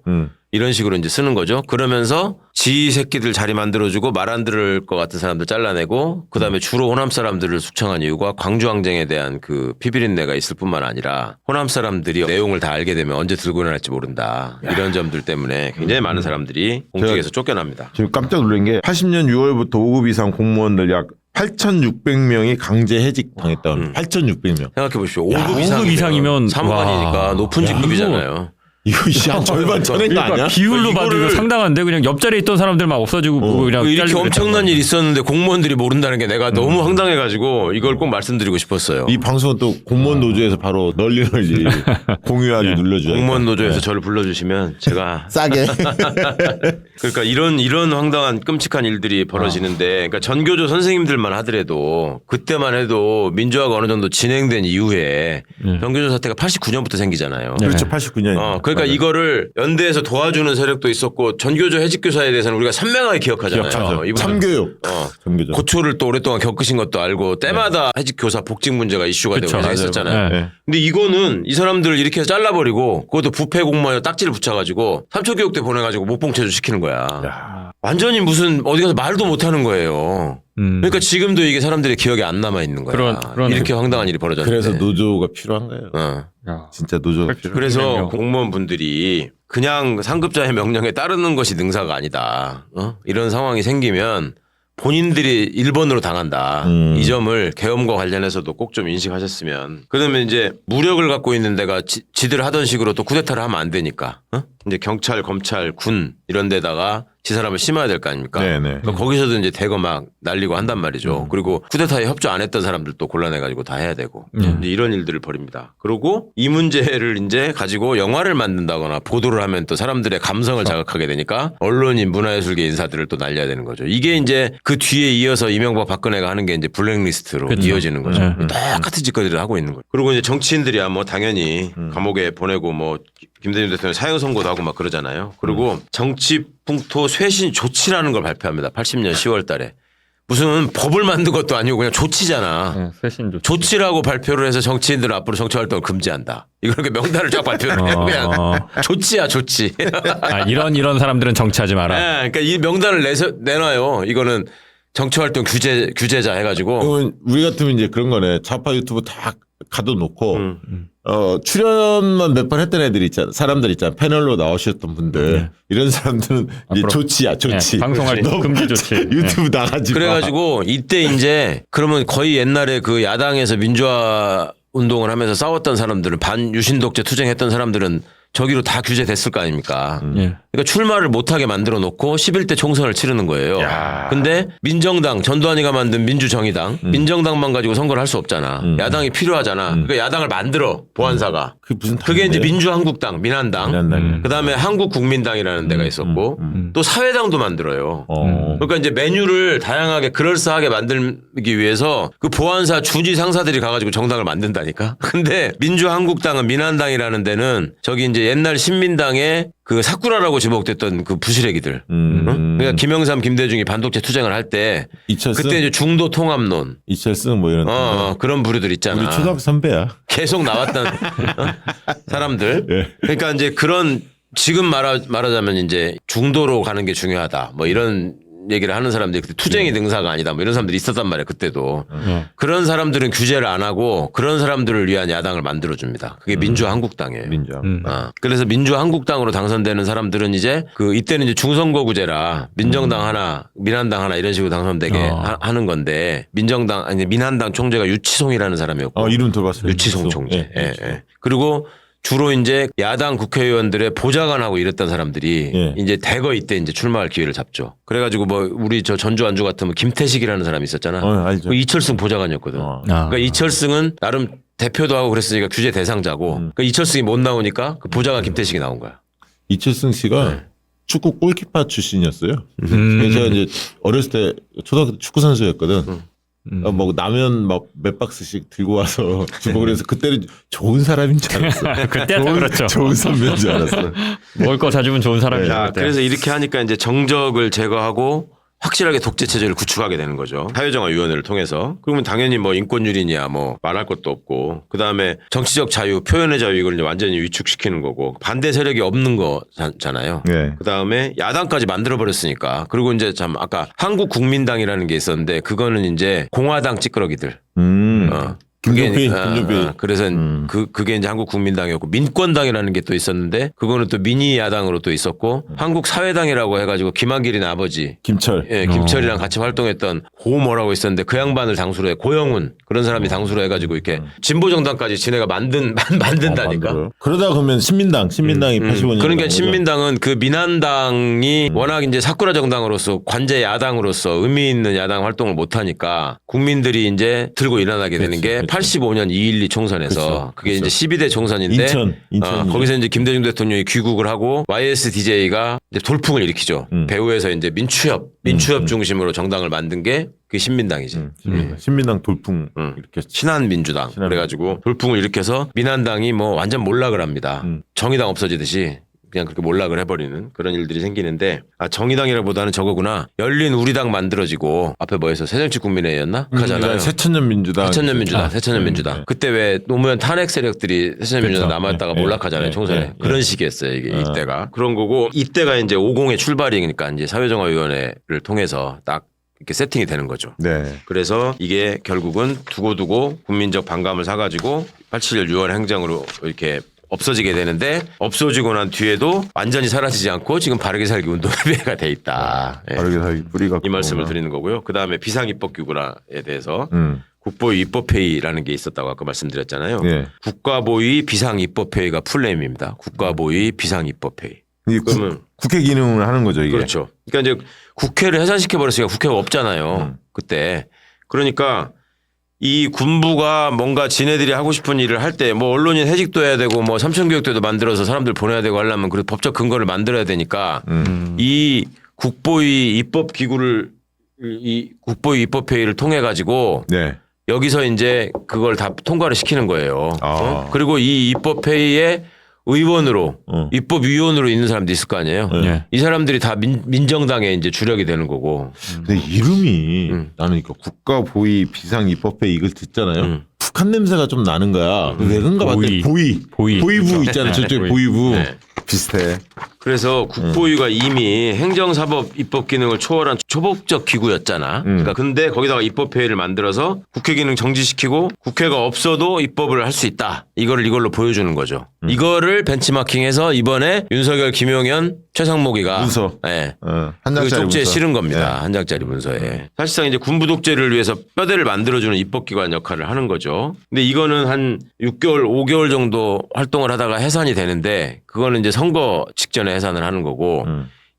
B: 이런 식으로 이제 쓰는 거죠. 그러면서 지 새끼들 자리 만들어주고 말 안 들을 것 같은 사람들 잘라내고 그다음에 주로 호남 사람들을 숙청한 이유가 광주항쟁에 대한 그 피비린내가 있을 뿐만 아니라 호남 사람들이 내용을 다 알게 되면 언제 들고 일어날지 모른다. 이런 점들 때문에 굉장히 많은 사람들이 공직에서 쫓겨납니다.
D: 지금 깜짝 놀란 게 80년 6월부터 5급 이상 공무원들 약 8,600명이 강제 해직 당했다고 합니다. 8,600명.
B: 생각해 보십시오.
E: 야,
B: 5급
E: 5급 이상이면
B: 사무관이니까
E: 와.
B: 높은 직급이잖아요.
D: 이거 한 절반 쳐낸 거
E: 그러니까
D: 아니야?
E: 비율로 봐도
B: 이거를-
E: 이거 상당한데 그냥 옆자리에 있던 사람들 막 없어지고 보고 그냥
B: 이렇게
E: 잘리고
B: 엄청난
E: 그랬단
B: 일이 있었는데 공무원들이 모른다는 게 내가 너무 황당해가지고 이걸 꼭 말씀드리고 싶었어요.
D: 이 방송은 또 공무원 노조에서 바로 널리 공유하기 눌러줘요.
B: 공무원 노조에서 저를 불러주시면 제가
D: 싸게.
B: 그러니까 이런 황당한 끔찍한 일들이 벌어지는데 그러니까 전교조 선생님들만 하더라도 그때만 해도 민주화가 어느 정도 진행된 이후에 전교조 사태가 89년부터 생기잖아요.
E: 네.
D: 그렇죠. 89년이.
B: 그러니까 이거를 연대에서 도와주는 세력도 있었고 전교조 해직교사에 대해서는 우리가 선명하게 기억하잖아요. 이분은
D: 참교육. 전교조.
B: 고초를 또 오랫동안 겪으신 것도 알고 때마다 해직교사 복직 문제가 이슈가
E: 그쵸,
B: 되고
E: 맞아요.
B: 했었잖아요.
E: 네.
B: 근데 이거는 이 사람들을 이렇게 해서 잘라버리고 그것도 부패 공무원에 딱지를 붙여가지고 삼초교육대 보내가지고 목봉체조 시키는 거야. 완전히 무슨 어디 가서 말도 못하는 거예요. 그러니까 지금도 이게 사람들의 기억에 안 남아 있는 거야.
E: 그런
B: 이렇게 황당한 일이 벌어졌는데.
D: 그래서 노조가 필요한 거예요.
E: 야.
D: 진짜 노조가 필요한
B: 그래서
E: 그럼요.
B: 공무원분들이 그냥 상급자의 명령에 따르는 것이 능사가 아니다. 이런 상황이 생기면 본인들이 1번으로 당한다. 이 점을 계엄과 관련해서도 꼭 좀 인식하셨으면. 그러면 이제 무력을 갖고 있는 데가 지들 하던 식으로 또 쿠데타를 하면 안 되니까. 이제 경찰, 검찰, 군 이런 데다가 지 사람을 심어야 될 거 아닙니까?
D: 네네.
B: 그러니까 거기서도 이제 대거 막 날리고 한단 말이죠. 그리고 쿠데타에 협조 안 했던 사람들도 골라내가지고 다 해야 되고 이제 이런 일들을 벌입니다. 그리고 이 문제를 이제 가지고 영화를 만든다거나 보도를 하면 또 사람들의 감성을 자극하게 되니까 언론인 문화예술계 인사들을 또 날려야 되는 거죠. 이게 이제 그 뒤에 이어서 이명박 박근혜가 하는 게 이제 블랙리스트로 이어지는 거죠. 똑같은 짓거리를 하고 있는 거예요. 그리고 이제 정치인들이야 뭐 당연히 감옥에 보내고 뭐 김대중 대통령 사형 선고도 하고 막 그러잖아요. 그리고 정치 풍토 쇄신 조치라는 걸 발표합니다. 80년 10월 달에. 무슨 법을 만든 것도 아니고 그냥 조치잖아.
E: 쇄신 조치.
B: 조치라고 발표를 해서 정치인들은 앞으로 정치 활동을 금지한다. 이걸 이렇게 명단을 쫙 발표를 해요. 그냥 조치야 조치.
E: 아, 이런 사람들은 정치하지 마라.
B: 네, 그러니까 이 명단을 내놔요. 이거는 정치 활동 규제자 해가지고.
D: 그러면 우리 같으면 이제 그런 거네. 좌파 유튜브 다 가둬놓고 출연만 몇 번 했던 애들 있잖아. 사람들 있잖아. 패널로 나오셨던 분들. 이런 사람들은 이제
E: 앞으로-
D: 조치야 조치.
E: 네, 방송할 때
D: 너
E: 금지 조치.
D: 유튜브 나가지 마.
B: 그래가지고 이때 이제 그러면 거의 옛날에 그 야당에서 민주화 운동을 하면서 싸웠던 사람들은 반유신 독재 투쟁했던 사람들은 저기로 다 규제됐을 거 아닙니까?
E: 예.
B: 그러니까 출마를 못하게 만들어 놓고 11대 총선을 치르는 거예요. 근데 민정당, 전두환이가 만든 민주정의당, 민정당만 가지고 선거를 할 수 없잖아. 야당이 필요하잖아. 그러니까 야당을 만들어, 보안사가. 그게 이제 민주한국당, 민한당. 그다음에 한국국민당이라는 데가 있었고 또 사회당도 만들어요. 그러니까 이제 메뉴를 다양하게 그럴싸하게 만들기 위해서 그 보안사 주지 상사들이 가가지고 정당을 만든다니까. 근데 민주한국당은 민한당이라는 데는 저기 이제 옛날 신민당의 그 사쿠라라고 지목됐던 그 부시래기들. 그러니까 김영삼, 김대중이 반독재 투쟁을 할 때
D: 이철승?
B: 그때 이제 중도 통합론.
D: 이철승 뭐 이런.
B: 그런 부류들 있잖아.
D: 우리 초등학교 선배야.
B: 계속 나왔던 사람들.
D: 예.
B: 그러니까 이제 그런 지금 말하자면 이제 중도로 가는 게 중요하다. 뭐 이런 얘기를 하는 사람들이 그때 투쟁이 능사가 아니다. 뭐 이런 사람들이 있었단 말이에요. 그때도. 그런 사람들은 규제를 안 하고 그런 사람들을 위한 야당을 만들어줍니다. 그게 민주한국당이에요.
D: 민주화.
B: 그래서 민주한국당으로 당선되는 사람들은 이제 그 이때는 이제 중선거구제라 민정당 하나, 민한당 하나 이런 식으로 당선되게 하는 건데 민정당 아니 민한당 총재가 유치송이라는 사람이었고
D: 이름 들어봤어요.
B: 유치송 총재.
D: 예,
B: 예. 그리고 주로 이제 야당 국회의원들의 보좌관하고 이랬던 사람들이
D: 예.
B: 이제 대거 이때 이제 출마할 기회를 잡죠. 그래가지고 뭐 우리 저 전주 안주 같으면 김태식이라는 사람이 있었잖아.
D: 알죠.
B: 그 이철승 보좌관이었거든. 그러니까 이철승은 나름 대표도 하고 그랬으니까 규제 대상자고 그러니까 이철승이 못 나오니까 그 보좌관 김태식이 나온 거야.
D: 이철승 씨가 축구 골키퍼 출신이었어요. 그래서 제가 이제 어렸을 때 초등학교 때 축구 선수였거든. 뭐 라면 막 몇 박스씩 들고 와서 주고 그래서 그때는 좋은 사람인 줄 알았어.
E: 그때야 다 그렇죠.
D: 좋은 선배인 줄 알았어.
E: 먹을 거 사주면 좋은 사람이죠.
B: 자,
E: 그때.
B: 그래서 이렇게 하니까 이제 정적을 제거하고 확실하게 독재 체제를 구축하게 되는 거죠. 사회정화위원회를 통해서. 그러면 당연히 뭐 인권유린이야 뭐 말할 것도 없고 그다음에 정치적 자유, 표현의 자유 이걸 이제 완전히 위축시키는 거고 반대 세력이 없는 거잖아요.
D: 네.
B: 그다음에 야당까지 만들어 버렸으니까. 그리고 이제 참 아까 한국국민당이라는 게 있었는데 그거는 이제 공화당 찌끄러기들.
D: 김종필.
B: 그래서 그게 이제 한국국민당이었고 민권당이라는 게 또 있었는데 그거는 또 미니 야당으로 또 있었고 한국사회당이라고 해가지고 김한길이네 아버지
D: 김철.
B: 예, 김철이랑 같이 활동했던 고 뭐라고 있었는데 그 양반을 당수로 해 고영훈 그런 사람이 당수로 해가지고 이렇게 진보 정당까지 지네가 만든다니까.
D: 그러다 그러면 신민당이 85년.
B: 그러니까 신민당은 그 민한당이 워낙 이제 사쿠라 정당으로서 관제 야당으로서 의미 있는 야당 활동을 못 하니까 국민들이 이제 들고 일어나게 되는 게 85년 2.12 총선에서 그게 이제 12대 총선인데
D: 인천.
B: 거기서 이제 김대중 대통령이 귀국을 하고 YSDJ가 이제 돌풍을 일으키죠. 배후에서 이제 민추협 중심으로 정당을 만든 게 그 신민당이지.
D: 신민당 돌풍 이렇게
B: 신한민주당 그래가지고 돌풍을 일으켜서 민한당이 뭐 완전 몰락을 합니다. 정의당 없어지듯이 그냥 그렇게 몰락을 해버리는 그런 일들이 생기는데 정의당이라보다는 저거구나. 열린 우리당 만들어지고 앞에 뭐였어? 새정치국민회였나? 하잖아요.
D: 새천년민주당.
B: 새천년민주당. 그때 왜 노무현 탄핵 세력들이 새천년민주당 남았다가 몰락하잖아요. 총선에. 그런 식이었어요. 이때가. 그런 거고 이때가 이제 50의 출발이니까 이제 사회정화위원회를 통해서 딱 이렇게 세팅이 되는 거죠.
D: 네.
B: 그래서 이게 결국은 두고두고 국민적 반감을 사가지고 87년 6월 행정으로 이렇게 없어지게 되는데 없어지고 난 뒤에도 완전히 사라지지 않고 지금 바르게 살기 운동회가 돼 있다.
D: 바르게 살기 뿌리가
B: 이 말씀을 드리는 거고요. 그 다음에 비상입법기구라에 대해서 국보위 입법회의라는 게 있었다고 아까 말씀드렸잖아요. 국가보위 비상입법회의가 풀네임입니다. 국가보위 비상입법회의.
D: 그러면 국회 기능을 하는 거죠, 이게.
B: 그렇죠. 그러니까 이제 국회를 해산시켜 버렸으니까 국회가 없잖아요. 그때. 그러니까 이 군부가 뭔가 지네들이 하고 싶은 일을 할 때 뭐 언론인 해직도 해야 되고 뭐 삼천교육대도 만들어서 사람들 보내야 되고 하려면 그 법적 근거를 만들어야 되니까 이 국보위 입법기구를 이 국보위 입법회의를 통해 가지고 여기서 이제 그걸 다 통과를 시키는 거예요. 그리고 이 입법회의에 의원으로 입법위원으로 있는 사람도 있을 거 아니에요. 이 사람들이 다 민정당의 이제 주력이 되는 거고.
D: 근데 이름이 나는 이거 국가보위 비상입법회의 이걸 듣잖아요. 북한 냄새가 좀 나는 거야. 왜 그런가 봤더니 보위부 있잖아요. 저쪽 보위부. 비슷해.
B: 그래서 국보위가 이미 행정사법 입법 기능을 초월한 초법적 기구였잖아. 그러니까 근데 거기다가 입법회의를 만들어서 국회 기능 정지시키고 국회가 없어도 입법을 할 수 있다. 이걸로 보여주는 거죠. 이거를 벤치마킹해서 이번에 윤석열, 김용현, 최상목이가
D: 문서. 한 장짜리
B: 쪽지에
D: 문서.
B: 실은 겁니다. 한 장짜리 문서에. 사실상 이제 군부 독재를 위해서 뼈대를 만들어주는 입법기관 역할을 하는 거죠. 근데 이거는 한 6개월, 5개월 정도 활동을 하다가 해산이 되는데 그거는 이제 선거 직전에 해산을 하는 거고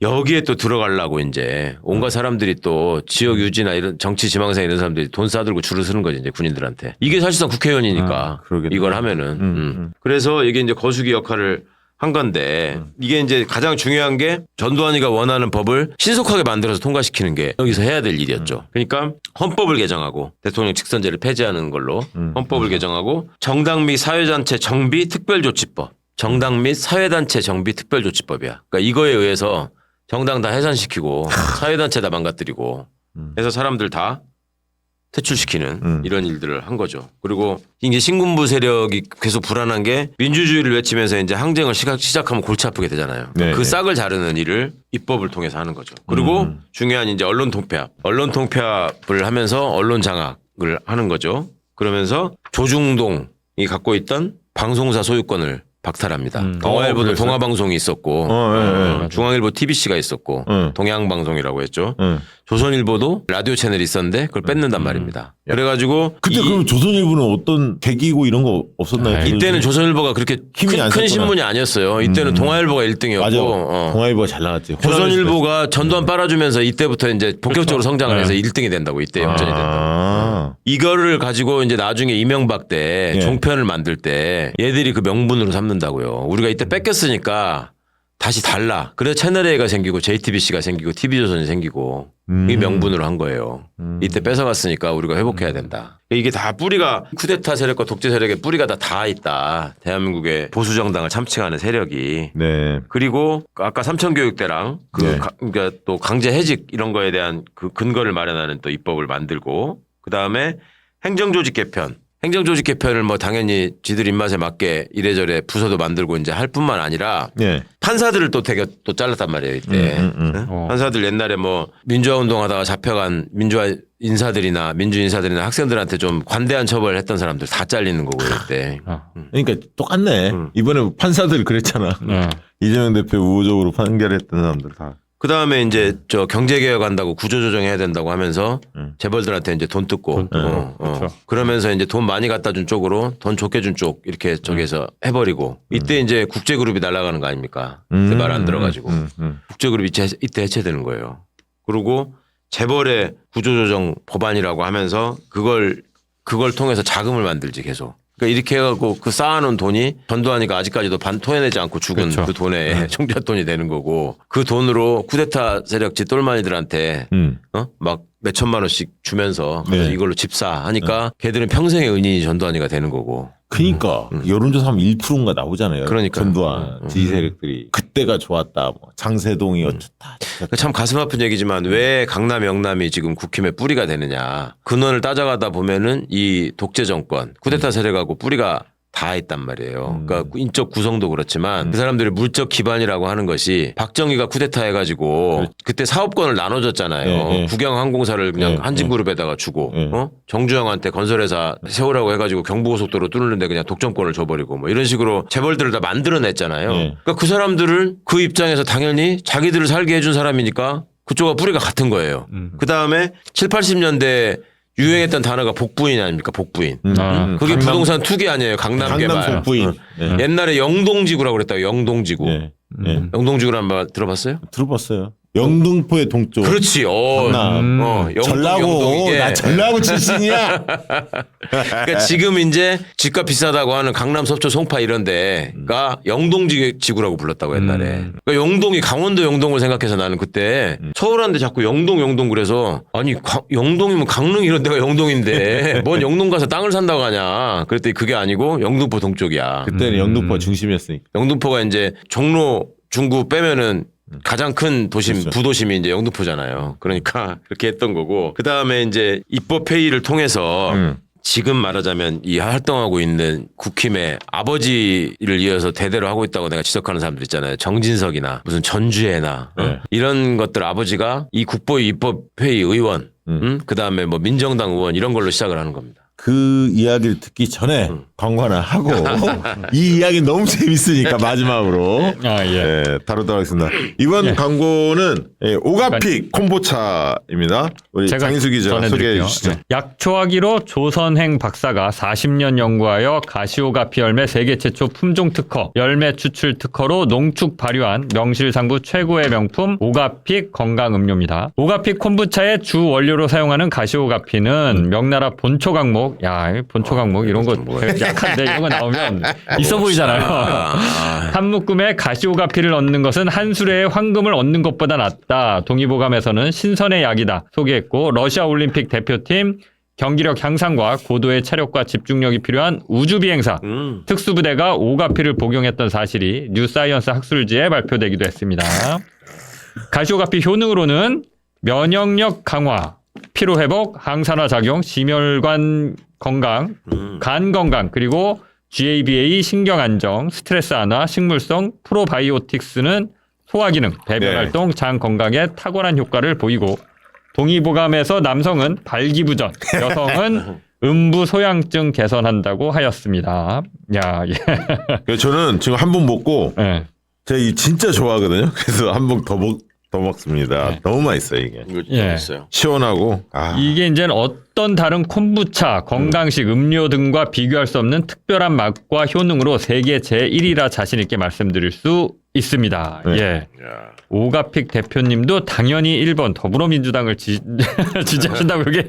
B: 여기에 또 들어가려고 이제 온갖 사람들이 또 지역 유지나 이런 정치 지망생 이런 사람들이 돈 싸들고 줄을 서는 거지 이제 군인들한테. 이게 사실상 국회의원이니까 이걸 하면은. 그래서 이게 이제 거수기 역할을 한 건데 이게 이제 가장 중요한 게 전두환이가 원하는 법을 신속하게 만들어서 통과시키는 게 여기서 해야 될 일이었죠. 그러니까 헌법을 개정하고 대통령 직선제를 폐지하는 걸로 헌법을 개정하고 정당 및 사회단체 정비 특별조치법. 정당 및 사회단체 정비 특별조치법이야. 그러니까 이거에 의해서 정당 다 해산시키고 사회단체 다 망가뜨리고 해서 사람들 다 퇴출시키는 이런 일들을 한 거죠. 그리고 이제 신군부 세력이 계속 불안한 게 민주주의를 외치면서 이제 항쟁을 시작하면 골치 아프게 되잖아요. 그 싹을 자르는 일을 입법을 통해서 하는 거죠. 그리고 중요한 이제 언론 통폐합을 하면서 언론 장악을 하는 거죠. 그러면서 조중동이 갖고 있던 방송사 소유권을 박탈합니다. 동아일보도 동아방송이 있었고 중앙일보 TBC가 있었고 동양방송이라고 했죠. 조선일보도 라디오 채널이 있었는데 그걸 뺏는단 말입니다. 그래가지고
D: 그때 그럼 조선일보는 어떤 계기고 이런 거 없었나요?
B: 이때는 조선일보가 그렇게 큰 신문이 아니었어요. 이때는 동아일보가 1등이었고
D: 맞아. 동아일보가 잘 나갔지.
B: 조선일보가 전두환 빨아주면서 이때부터 이제 본격적으로 성장을 해서 1등이 된다고 이때 역전이 된다고. 이거를 가지고 이제 나중에 이명박 때 종편을 만들 때 얘들이 그 명분으로 삼는다고요. 우리가 이때 뺏겼으니까 다시 달라. 그래서 채널A가 생기고 JTBC가 생기고 TV조선이 생기고 이 명분으로 한 거예요. 이때 뺏어갔으니까 우리가 회복해야 된다. 이게 다 뿌리가 쿠데타 세력과 독재 세력의 뿌리가 다 있다. 대한민국의 보수 정당을 참칭하는 세력이. 그리고 아까 삼천교육대랑 그러니까 또 강제 해직 이런 거에 대한 그 근거를 마련하는 또 입법을 만들고 그 다음에 행정조직 개편. 행정조직 개편을 뭐 당연히 지들 입맛에 맞게 이래저래 부서도 만들고 이제 할 뿐만 아니라
D: 예.
B: 판사들을 또 되게 또 잘랐단 말이에요 이때. 응? 판사들 옛날에 뭐 민주화 운동하다가 잡혀간 민주화 인사들이나 민주 인사들이나 학생들한테 좀 관대한 처벌을 했던 사람들 다 잘리는 거고 이때.
D: 그러니까 똑같네. 이번에 판사들 그랬잖아. 이재명 대표 우호적으로 판결했던 사람들 다.
B: 그 다음에 이제 저 경제개혁 한다고 구조조정해야 된다고 하면서 재벌들한테 이제 돈 뜯고
E: 그렇죠.
B: 그러면서 이제 돈 많이 갖다 준 쪽으로 돈 좋게 준 쪽 이렇게 저기서 해버리고 이때 이제 국제그룹이 날아가는 거 아닙니까? 말 안 들어가지고 국제그룹이 이때 해체되는 거예요. 그리고 재벌의 구조조정 법안이라고 하면서 그걸 통해서 자금을 만들지 계속. 그러니까 이렇게 해갖고 그 쌓아놓은 돈이 전두환이가 아직까지도 토해내지 않고 죽은
E: 그렇죠.
B: 그 돈에 총잣돈이 되는 거고 그 돈으로 쿠데타 세력지 똘마니들한테 막 몇천만 원씩 주면서 그래서 이걸로 집사하니까 걔들은 평생의 은인이 전두환이가 되는 거고.
D: 그러니까 여론조사하면 1%인가 나오잖아요.
B: 그러니까.
D: 전두환 지지 세력들이 그때가 좋았다. 뭐 장세동이 어쩌다.
B: 참 가슴 아픈 얘기지만 왜 강남 영남이 지금 국힘의 뿌리가 되느냐. 근원을 따져가다 보면은 이 독재 정권 쿠데타 세력하고 뿌리가 다 있단 말이에요. 그러니까 인적 구성도 그렇지만 그 사람들의 물적 기반이라고 하는 것이 박정희가 쿠데타 해가지고 그때 사업권을 나눠줬잖아요. 국영항공사를 그냥 한진그룹에다가 주고 정주영한테 건설회사 세우라고 해가지고 경부고속도로 뚫는데 그냥 독점권을 줘버리고 뭐 이런 식으로 재벌들을 다 만들어냈잖아요. 그러니까 그 사람들을 그 입장에서 당연히 자기들을 살게 해준 사람이니까 그쪽과 뿌리가 같은 거예요. 그 다음에 7, 80년대 유행했던 단어가 복부인 아닙니까? 복부인. 그게
D: 강남,
B: 부동산 투기 아니에요. 강남 개발.
D: 강남 복부인.
B: 옛날에 영동지구라고 그랬다고 영동지구. 영동지구란 말 들어봤어요?
D: 들어봤어요. 영등포의 동쪽.
B: 그렇지.
D: 강남.
B: 영동,
D: 전라고.
B: 영동이게.
D: 나 전라고 출신이야.
B: 그러니까 지금 이제 집값 비싸다고 하는 강남, 서초, 송파 이런 데가 영동지구라고 불렀다고 옛날에. 그러니까 영동이 강원도 영동을 생각해서 나는 그때 서울한테 자꾸 영동 그래서 아니 영동이면 강릉 이런 데가 영동인데 뭔 영동 가서 땅을 산다고 하냐. 그랬더니 그게 아니고 영등포 동쪽이야.
D: 그때는 영등포가 중심이었으니까.
B: 영등포가 이제 종로, 중구 빼면은 가장 큰 도심,
D: 그렇죠.
B: 부도심이 이제 영등포잖아요. 그러니까 그렇게 했던 거고. 그 다음에 이제 입법 회의를 통해서 지금 말하자면 이 활동하고 있는 국힘의 아버지를 이어서 대대로 하고 있다고 내가 지적하는 사람들 있잖아요. 정진석이나 무슨 전주애나 이런 것들 아버지가 이 국보위 입법회의 의원, 그 다음에 뭐 민정당 의원 이런 걸로 시작을 하는 겁니다.
D: 그 이야기를 듣기 전에 광고 하나 하고 이 이야기 너무 재밌으니까 마지막으로 다루도록 하겠습니다. 이번 광고는 오가픽 콤보차입니다. 우리
E: 제가
D: 장인수 기자 소개해
E: 전해드릴게요.
D: 주시죠.
E: 약초화기로 조선행 박사가 40년 연구하여 가시오가피 열매 세계 최초 품종 특허, 열매 추출 특허로 농축 발효한 명실상부 최고의 명품 오가픽 건강음료입니다. 오가픽 콤부차의 주 원료로 사용하는 가시오가피는 명나라 본초 강목, 본초 강목 이런 거 약한데 이런 거 나오면 있어 보이잖아요. 한 묶음에 가시오가피를 얻는 것은 한 수레의 황금을 얻는 것보다 낫다. 동의보감에서는 신선의 약이다 소개했고, 러시아 올림픽 대표팀 경기력 향상과 고도의 체력과 집중력이 필요한 우주비행사 특수부대가 오가피를 복용했던 사실이 뉴사이언스 학술지에 발표되기도 했습니다. 가시오가피 효능으로는 면역력 강화, 피로회복, 항산화 작용, 심혈관 건강, 간 건강, 그리고 GABA 신경 안정, 스트레스 완화, 식물성, 프로바이오틱스는 소화기능, 배변활동, 장 건강에 탁월한 효과를 보이고, 동의보감에서 남성은 발기부전, 여성은 음부 소양증 개선한다고 하였습니다.
D: 저는 지금 한 번 먹고 제가 이 진짜 좋아하거든요. 그래서 한 번 더 먹습니다. 너무 맛있어요 이게.
B: 이거 맛있어요.
D: 시원하고.
E: 이게 이제는 어떤 다른 콤부차, 건강식, 음료 등과 비교할 수 없는 특별한 맛과 효능으로 세계 제1위라 자신 있게 말씀드릴 수 있습니다. 오가픽 대표님도 당연히 1번 더불어민주당을 지지하신다고 여기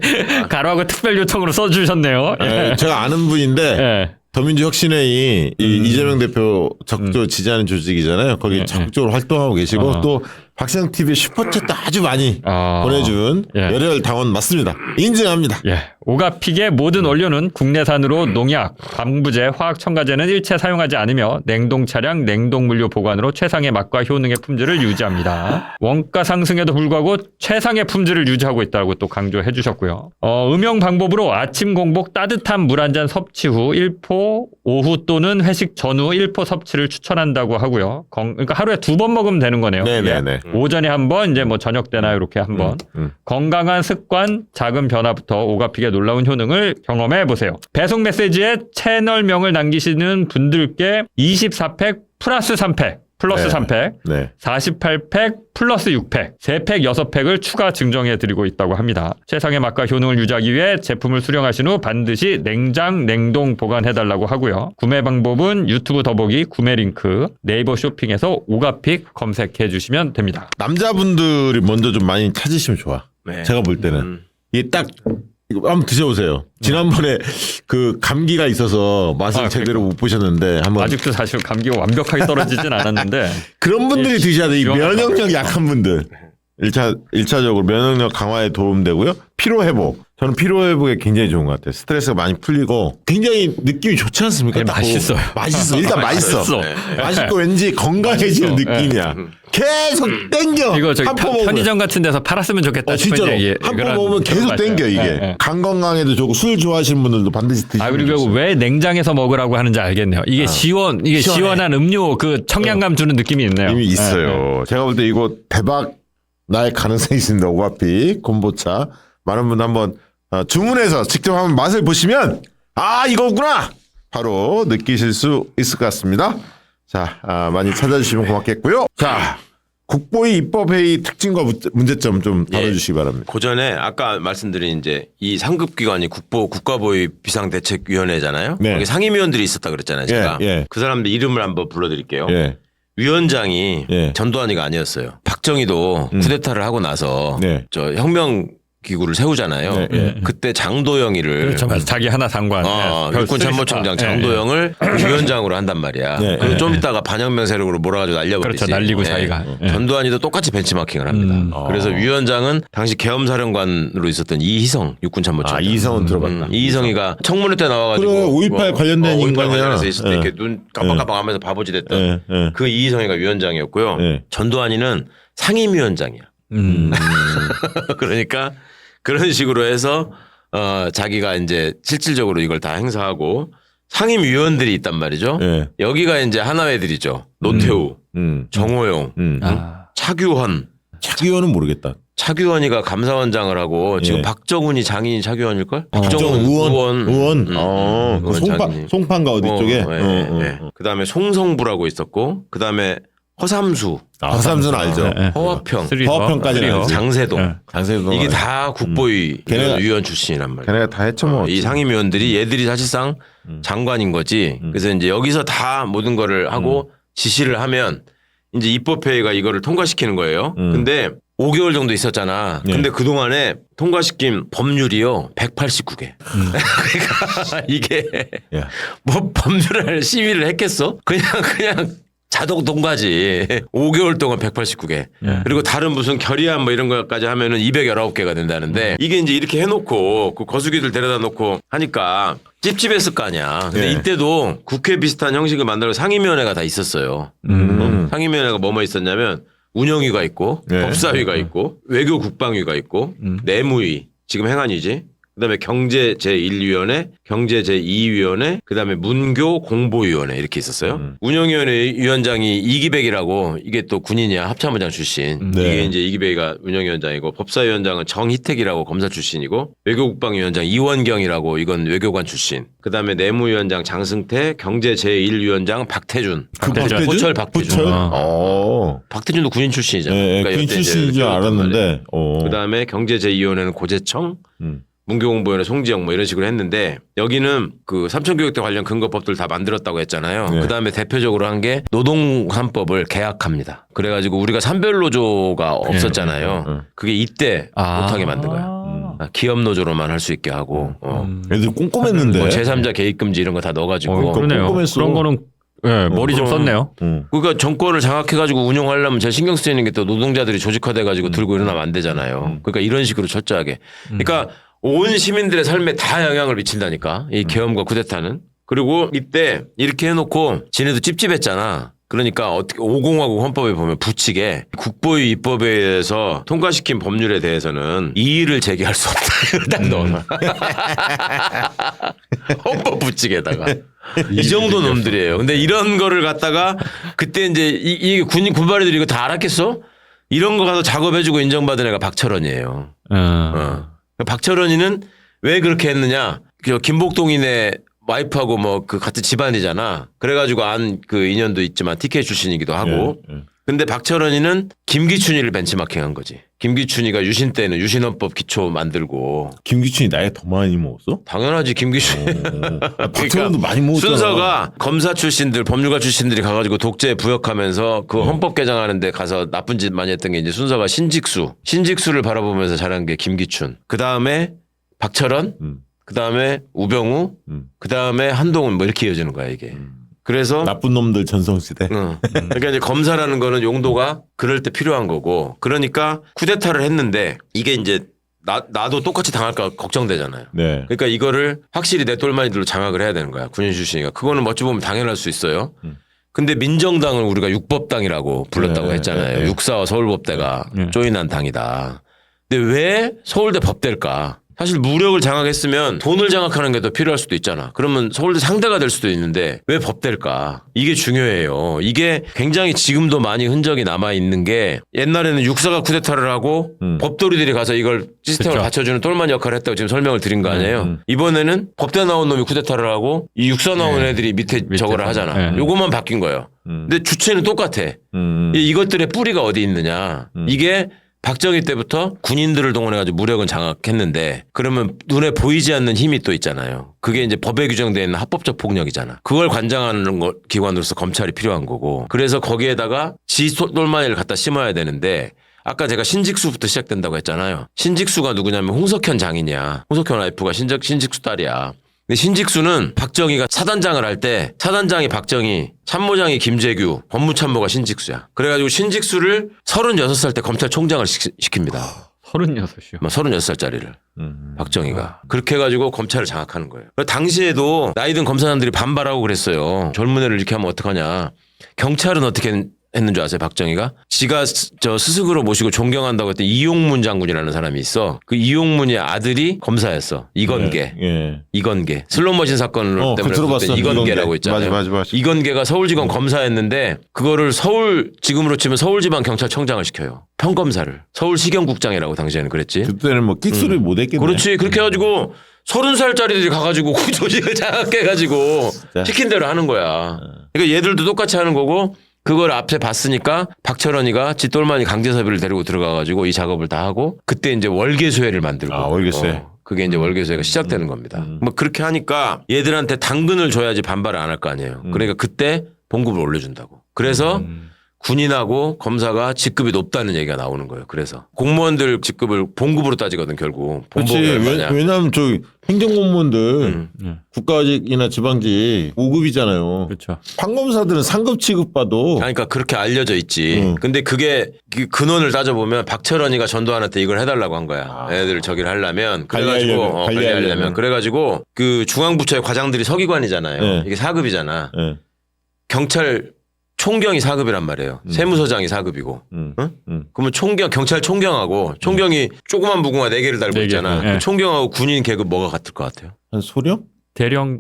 E: 가로하고 특별 요청으로 써주셨네요.
D: 제가 아는 분인데 더민주혁신회의 이재명 대표 적극적으로 지지하는 조직이잖아요. 거기 적극적으로 활동하고 계시고 또 박시영 TV에 슈퍼챗도 아주 많이 보내준 열혈 당원 맞습니다. 인증합니다.
E: 오가픽의 모든 원료는 국내산으로 농약, 방부제, 화학첨가제는 일체 사용하지 않으며 냉동 차량, 냉동 물류 보관으로 최상의 맛과 효능의 품질을 유지합니다. 원가 상승에도 불구하고 최상의 품질을 유지하고 있다고 또 강조해 주셨고요. 음용 방법으로 아침 공복 따뜻한 물 한 잔 섭취 후 1포, 오후 또는 회식 전후 1포 섭취를 추천한다고 하고요. 그러니까 하루에 2번 먹으면 되는 거네요.
D: 네네네.
E: 오전에 한 번, 이제 뭐 저녁 때나 이렇게 한 번. 건강한 습관, 작은 변화부터 오가픽의 놀라운 효능을 경험해 보세요. 배송 메시지에 채널명을 남기시는 분들께 24팩 플러스 3팩, 플러스
D: 네.
E: 3팩,
D: 네.
E: 48팩 플러스 6팩, 3팩 6팩을 추가 증정해 드리고 있다고 합니다. 최상의 맛과 효능을 유지하기 위해 제품을 수령하신 후 반드시 냉장, 냉동 보관해 달라고 하고요. 구매 방법은 유튜브 더보기 구매 링크, 네이버 쇼핑에서 오가픽 검색해 주시면 됩니다.
D: 남자분들이 먼저 좀 많이 찾으시면 좋아.
B: 네.
D: 제가 볼 때는 이게 딱 이거 한번 드셔보세요. 지난번에 그 감기가 있어서 맛을 제대로 못 보셨는데 한번
E: 아직도 사실 감기가 완벽하게 떨어지진 않았는데
D: 그런 분들이 드셔야 돼. 이
E: 시원하다고.
D: 면역력 약한 분들. 1차적으로 면역력 강화에 도움되고요. 피로 회복. 저는 피로 회복에 굉장히 좋은 것 같아요. 스트레스가 많이 풀리고 굉장히 느낌이 좋지 않습니까?
E: 네,
D: 딱 보고.
E: 맛있어요.
D: 맛있어. 일단 맛있어.
E: 맛있어.
D: 맛있고 왠지 건강해지는
E: 맛있어.
D: 느낌이야. 계속 땡겨.
E: 이거 저기
D: 한포 먹으면.
E: 편의점 같은 데서 팔았으면 좋겠다 싶은
D: 진짜로
E: 얘기.
D: 한 포 먹으면 계속 땡겨 이게.
E: 네.
D: 간 건강에도 좋고 술 좋아하시는 분들도 반드시 드시면
E: 아 그리고
D: 좋습니다.
E: 왜 냉장에서 먹으라고 하는지 알겠네요. 이게 이게
D: 시원해.
E: 시원한 음료 그 청량감 주는 느낌이 있네요.
D: 이미
E: 네, 네.
D: 있어요. 제가 볼 때 이거 대박 날 가능성이 있습니다. 오가피 콤보차 많은 분들 한번 주문해서 직접 한번 맛을 보시면 아 이거구나 바로 느끼실 수 있을 것 같습니다. 자 많이 찾아주시면 고맙겠고요. 자 국보위 입법회의 특징과 문제점 좀 다뤄주시기 바랍니다.
B: 그 전에 아까 말씀드린 이제 이 상급기관이 국가보위 비상대책위원회잖아요.
D: 네.
B: 거기 상임위원들이 있었다 그랬잖아요. 제가
D: 예.
B: 그 사람들 이름을 한번 불러드릴게요.
D: 예.
B: 위원장이
D: 예.
B: 전두환이가 아니었어요. 박정희도 쿠데타를 하고 나서
D: 네.
B: 저 혁명 기구를 세우잖아요.
D: 네.
B: 그때 장도영이를
E: 그렇죠. 맞아요. 자기 하나 상관.
B: 육군 참모총장 장도영을 위원장으로 한단 말이야.
D: 네.
B: 그리고 좀 이따가 반혁명 세력으로 몰아가지고 날려버리지.
E: 그렇죠. 날리고 자기가.
B: 전두환이도 똑같이 벤치마킹을 합니다. 그래서 위원장은 당시 계엄사령관으로 있었던 이희성 육군 참모총장.
D: 아 이성은 들어봤다.
B: 이희성이가 청문회 때 나와가지고
D: 그래, 5.18 관련된
B: 5.18
D: 인간이야.
B: 관련해서 있을 때
D: 예.
B: 이렇게 눈 깜빡깜빡하면서 바보짓 했던
D: 예.
B: 그 이희성이가 위원장이었고요.
D: 예.
B: 전두환이는 상임위원장이야. 그러니까 그런 식으로 해서 자기가 이제 실질적으로 이걸 다 행사하고 상임위원들이 있단 말이죠.
D: 예.
B: 여기가 이제 하나회들이죠. 노태우, 정호용, 차규헌.
D: 차기원은 모르겠다.
B: 차규헌이가 감사원장을 하고 지금
D: 예.
B: 박정훈이 장인이 차규헌일걸?
D: 박정훈 의원.
B: 의원 장인이.
D: 송판가 어디 쪽에.
B: 그다음에 송성부라고 있었고 그다음에 허삼수,
D: 허삼수는 알죠.
B: 허화평,
D: 허화평까지는 알지.
B: 장세동.
D: 장세동
B: 이게 다 국보위 위원 출신이란 말이에요.
D: 걔네가 다 헤쳐먹었지.
B: 이 상임위원들이 얘들이 사실상 장관인 거지. 그래서 이제 여기서 다 모든 거를 하고 지시를 하면 이제 입법회의가 이거를 통과시키는 거예요. 근데 5개월 정도 있었잖아.
D: 예.
B: 근데 그동안에 통과시킨 법률이요. 189개. 그러니까 이게
D: 예.
B: 뭐 법률을 시위를 했겠어? 그냥 자동 통과지. 5개월 동안 189개. 그리고 다른 무슨 결의안 뭐 이런 거까지 하면은 219개가 된다는데 이게 이제 이렇게 해놓고 그 거수기들 데려다 놓고 하니까 찝찝했을 거 아니야. 근데
D: 예.
B: 이때도 국회 비슷한 형식을 만들어 상임위원회가 다 있었어요. 상임위원회가 뭐뭐 있었냐면 운영위가 있고
D: 예.
B: 법사위가 있고 외교국방위가 있고 내무위 지금 행안위지. 그다음에 경제 제1위원회, 경제 제2위원회, 그다음에 문교 공보위원회 이렇게 있었어요. 운영위원회 위원장이 이기백이라고 이게 또 군인이야 합참의장 출신.
D: 네.
B: 이게 이제 이기백이가 운영위원장이고 법사위원장은 정희택이라고 검사 출신이고 외교국방위원장 이원경이라고 이건 외교관 출신. 그다음에 내무위원장 장승태, 경제 제1위원장 박태준.
D: 박태준?
B: 호철 박태준. 박태준도 군인 출신이잖아.
D: 예,
B: 그러니까
D: 군
B: 이때 이제
D: 출신인 줄 알았는데.
B: 그다음에 경제 제2위원회는 고재청. 문교공보위원회 송지영 뭐 이런 식으로 했는데 여기는 그 삼천교육대 관련 근거법들 다 만들었다고 했잖아요.
D: 네.
B: 그다음에 대표적으로 한 게 노동3법을 개학합니다. 그래가지고 우리가 산별노조가 없었잖아요. 그게 이때 못하게 만든 거야. 기업노조로만 할 수 있게 하고
D: 애들 꼼꼼했는데.
B: 뭐 제3자 개입금지 이런 거 다 넣어가지고
E: 그러네요.
D: 꼼꼼했어.
E: 그런 거는 머리 좀 썼네요.
B: 그러니까 정권을 장악해가지고 운영하려면 제일 신경 쓰이는 게 또 노동자들이 조직화돼가지고 들고 일어나면 안 되잖아요. 그러니까 이런 식으로 철저하게. 그러니까 온 시민들의 삶에 다 영향을 미친다니까. 이 계엄과 쿠데타는. 그리고 이때 이렇게 해놓고 지네도 찝찝했잖아. 그러니까 어떻게 5공화국 헌법에 보면 부칙에 국보위 입법에 의해서 통과시킨 법률에 대해서는 이의를 제기할 수 없다. 딱 넣어놔. 헌법 부칙에다가. 이 정도 놈들이에요. 근데 이런 거를 갖다가 그때 이제 이 군발이들이 이거 다 알았겠어? 이런 거 가서 작업해주고 인정받은 애가 박철원이에요. 박철원이는 왜 그렇게 했느냐? 김복동이네 와이프하고 뭐 그 같은 집안이잖아. 그래가지고 안 그 인연도 있지만 TK 출신이기도 하고. 근데 박철원이는 김기춘이를 벤치마킹한 거지. 김기춘이가 유신 때는 유신헌법 기초 만들고.
D: 김기춘이 나이 더 많이 먹었어?
B: 당연하지 김기춘.
D: 박철원도 많이 먹었잖아.
B: 순서가 검사 출신들 법률가 출신들이 가가지고 독재 부역하면서 그 헌법 개정하는데 가서 나쁜 짓 많이 했던 게 이제 순서가 신직수를 바라보면서 자란 게 김기춘. 그 다음에 박철원. 그 다음에 우병우, 그 다음에 한동훈 뭐 이렇게 이어지는 거야 이게. 그래서
D: 나쁜 놈들 전성시대.
B: 그러니까 이제 검사라는 거는 용도가 그럴 때 필요한 거고. 그러니까 쿠데타를 했는데 이게 이제 나도 똑같이 당할까 걱정되잖아요.
D: 네.
B: 그러니까 이거를 확실히 내 똘마니들로 장악을 해야 되는 거야. 군인 출신이니까. 그거는 어찌 보면 당연할 수 있어요. 근데 민정당을 우리가 육법당이라고 불렀다고 했잖아요. 육사와 서울법대가 조인한 당이다. 근데 왜 서울대 법대일까? 사실 무력을 장악했으면 돈을 장악하는 게 더 필요할 수도 있잖아. 그러면 서울대 상대가 될 수도 있는데 왜 법대일까? 이게 중요해요. 이게 굉장히 지금도 많이 흔적이 남아있는 게 옛날에는 육사가 쿠데타를 하고 법도리들이 가서 이걸 시스템을
E: 그쵸.
B: 받쳐주는 똘마니 역할을 했다고 지금 설명을 드린 거 아니에요. 이번에는 법대 나온 놈이 쿠데타를 하고 이 육사 나온 애들이 밑에 저거를 하잖아. 요것만 바뀐 거예요. 근데 주체는 똑같아. 이것들의 뿌리가 어디 있느냐. 이게 박정희 때부터 군인들을 동원해가지고 무력은 장악했는데 그러면 눈에 보이지 않는 힘이 또 있잖아요. 그게 이제 법에 규정되어 있는 합법적 폭력이잖아. 그걸 관장하는 기관으로서 검찰이 필요한 거고. 그래서 거기에다가 똘마니를 갖다 심어야 되는데 아까 제가 신직수부터 시작된다고 했잖아요. 신직수가 누구냐면 홍석현 장인이야. 홍석현 와이프가 신직수 딸이야. 근데 신직수는 박정희가 사단장을 할 때 사단장이 박정희, 참모장이 김재규, 법무참모가 신직수야. 그래가지고 신직수를 36살 때 검찰총장을 시킵니다.
E: 36이요.
B: 36살짜리를 박정희가. 그렇게 해가지고 검찰을 장악하는 거예요. 당시에도 나이든 검사장들이 반발하고 그랬어요. 젊은 애를 이렇게 하면 어떡하냐. 경찰은 어떻게 했는 줄 아세요? 박정희가 지가 저 스승으로 모시고 존경한다고 했던 이용문 장군이라는 사람이 있어. 그 이용문의 아들이 검사였어. 이건계. 이건계. 슬롯머신 사건 때문에
D: 들어봤어.
B: 이건계라고 있잖아요.
D: 맞아.
B: 이건계가 서울지검 검사였는데 그거를 지금으로 치면 서울지방경찰청장을 시켜요. 평검사를. 서울시경국장이라고 당시에는 그랬지.
D: 그때는 뭐 끽소리 못 했겠네.
B: 그렇지. 그렇게 해가지고 30살짜리들이 가가지고 조직을 장악해가지고 시킨 대로 하는 거야. 그러니까 얘들도 똑같이 하는 거고 그걸 앞에 봤으니까 박철원이가 지똘마니 강제섭이를 데리고 들어가가지고 이 작업을 다 하고 그때 이제 월계수회를 만들고.
D: 월계수회.
B: 그게 이제 월계수회가 시작되는 겁니다. 뭐 그렇게 하니까 얘들한테 당근을 줘야지 반발을 안 할 거 아니에요. 그러니까 그때 봉급을 올려준다고. 그래서 군인하고 검사가 직급이 높다는 얘기가 나오는 거예요. 그래서 공무원들 직급을 봉급으로 따지거든 결국.
D: 그렇지. 왜냐하면 저 행정공무원들 국가직이나 지방직 5급이잖아요.
E: 그렇죠.
D: 판검사들은 상급 취급받고.
B: 그러니까 그렇게 알려져 있지. 근데 그게 그 근원을 따져보면 박철원이가 전두환한테 이걸 해달라고 한 거야. 애들 저기를 하려면. 그래가지고 관리하려면. 그래가지고 그 중앙부처의 과장들이 서기관이잖아요. 이게 4급이잖아. 경찰 총경이 4급이란 말이에요. 세무서장이 4급이고. 그러면 경찰 총경하고 총경이 조그만 무궁화 4개를 달고 있잖아.
E: 네.
B: 총경하고 군인 계급 뭐가 같을 것 같아요?
D: 한 소령?
E: 대령.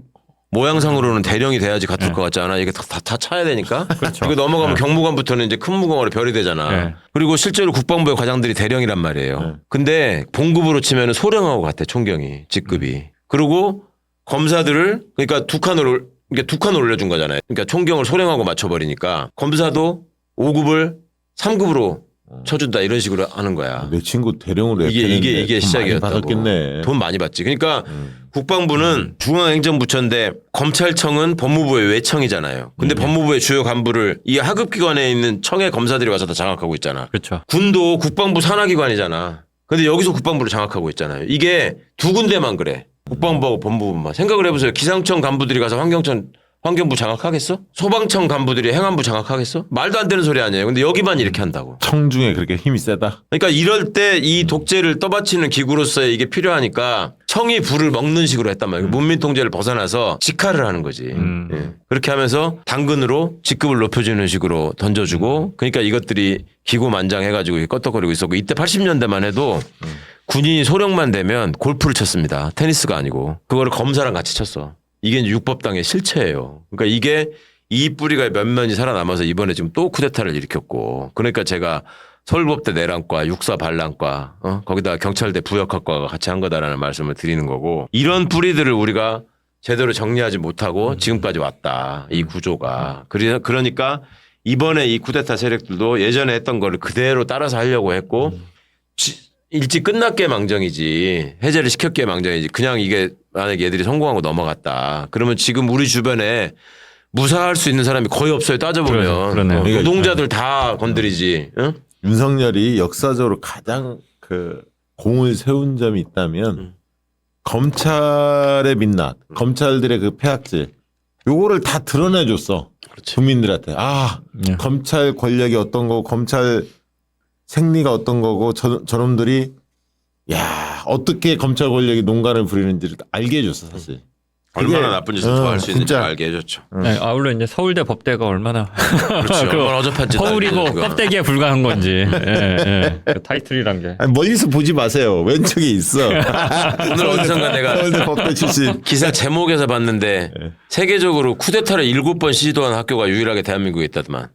B: 모양상으로는 대령이 돼야지 같을 것 같지 않아? 이게 다 차야 되니까.
E: 그렇죠.
B: 이거 넘어가면 경무관부터는 이제 큰 무궁화로 별이 되잖아. 그리고 실제로 국방부의 과장들이 대령이란 말이에요. 근데 봉급으로 치면 소령하고 같아, 총경이, 직급이. 그리고 검사들을, 그러니까 두 칸을 올려준 거잖아요. 그러니까 총경을 소령하고 맞춰버리니까 검사도 5급을 3급으로 쳐준다 이런 식으로 하는 거야.
D: 내 친구 대령으로
B: 이게 시작이었다고.
D: 많이 받았겠네.
B: 돈 많이 받지. 그러니까 국방부는 중앙행정부처인데 검찰청은 법무부의 외청이잖아요. 근데 법무부의 주요 간부를 이 하급기관에 있는 청의 검사들이 와서 다 장악하고 있잖아.
E: 그렇죠.
B: 군도 국방부 산하기관이잖아. 근데 여기서 국방부를 장악하고 있잖아요. 이게 두 군데만 그래. 국방부하고 법무부만. 생각을 해보세요. 기상청 간부들이 가서 환경청 환경부 장악하겠어? 소방청 간부들이 행안부 장악하겠어? 말도 안 되는 소리 아니에요. 근데 여기만 이렇게 한다고.
D: 청중에 그렇게 힘이 세다.
B: 그러니까 이럴 때 이 독재를 떠받치는 기구로서의 이게 필요하니까 청이 불을 먹는 식으로 했단 말이에요. 문민 통제를 벗어나서 직할을 하는 거지. 예. 그렇게 하면서 당근으로 직급을 높여주는 식으로 던져주고 그러니까 이것들이 기고만장해가지고 껐덕거리고 있었고 이때 80년대만 해도 군인이 소령만 되면 골프를 쳤습니다. 테니스가 아니고 그거를 검사랑 같이 쳤어. 이게 이제 육법당의 실체예요. 그러니까 이게 이 뿌리가 몇몇이 살아남아서 이번에 지금 또 쿠데타를 일으켰고 그러니까 제가 서울법대 내란과 육사 반란과 거기다 경찰대 부역학과가 같이 한 거다라는 말씀을 드리는 거고 이런 뿌리들을 우리가 제대로 정리하지 못하고 지금까지 왔다. 이 구조가. 그러니까 이번에 이 쿠데타 세력들도 예전에 했던 거를 그대로 따라서 하려고 했고 일찍 끝났기에 망정이지 해제를 시켰기에 망정이지 그냥 이게 만약에 얘들이 성공하고 넘어갔다. 그러면 지금 우리 주변에 무사할 수 있는 사람이 거의 없어요. 따져보면.
E: 그러네요.
B: 노동자들 다 건드리지. 응?
D: 윤석열이 역사적으로 가장 그 공을 세운 점이 있다면 검찰의 민낯, 검찰들의 그 폐악질 요거를 다 드러내줬어.
B: 그렇지.
D: 국민들한테.
E: 네.
D: 검찰 권력이 어떤 거고 검찰 생리가 어떤 거고 저놈들이 야 어떻게 검찰 권력이 농간을 부리는지를 알게 해줬어 사실.
B: 얼마나 나쁜 짓을 더 할 수 있는지
D: 진짜.
B: 알게 해줬죠.
E: 네, 아울러 이제 서울대 법대가 얼마나
B: 그렇죠. 얼마나 어접한지.
E: 서울이고 껍데기에 불과한 건지 그 타이틀이란 게.
D: 아니, 멀리서 보지 마세요. 왼쪽에 있어.
B: 오늘 어디선가 내가
D: 서울대 법대 출신.
B: 기사 제목에서 봤는데 세계적으로 쿠데타를 7번 시도한 학교가 유일하게 대한민국에 있다더만.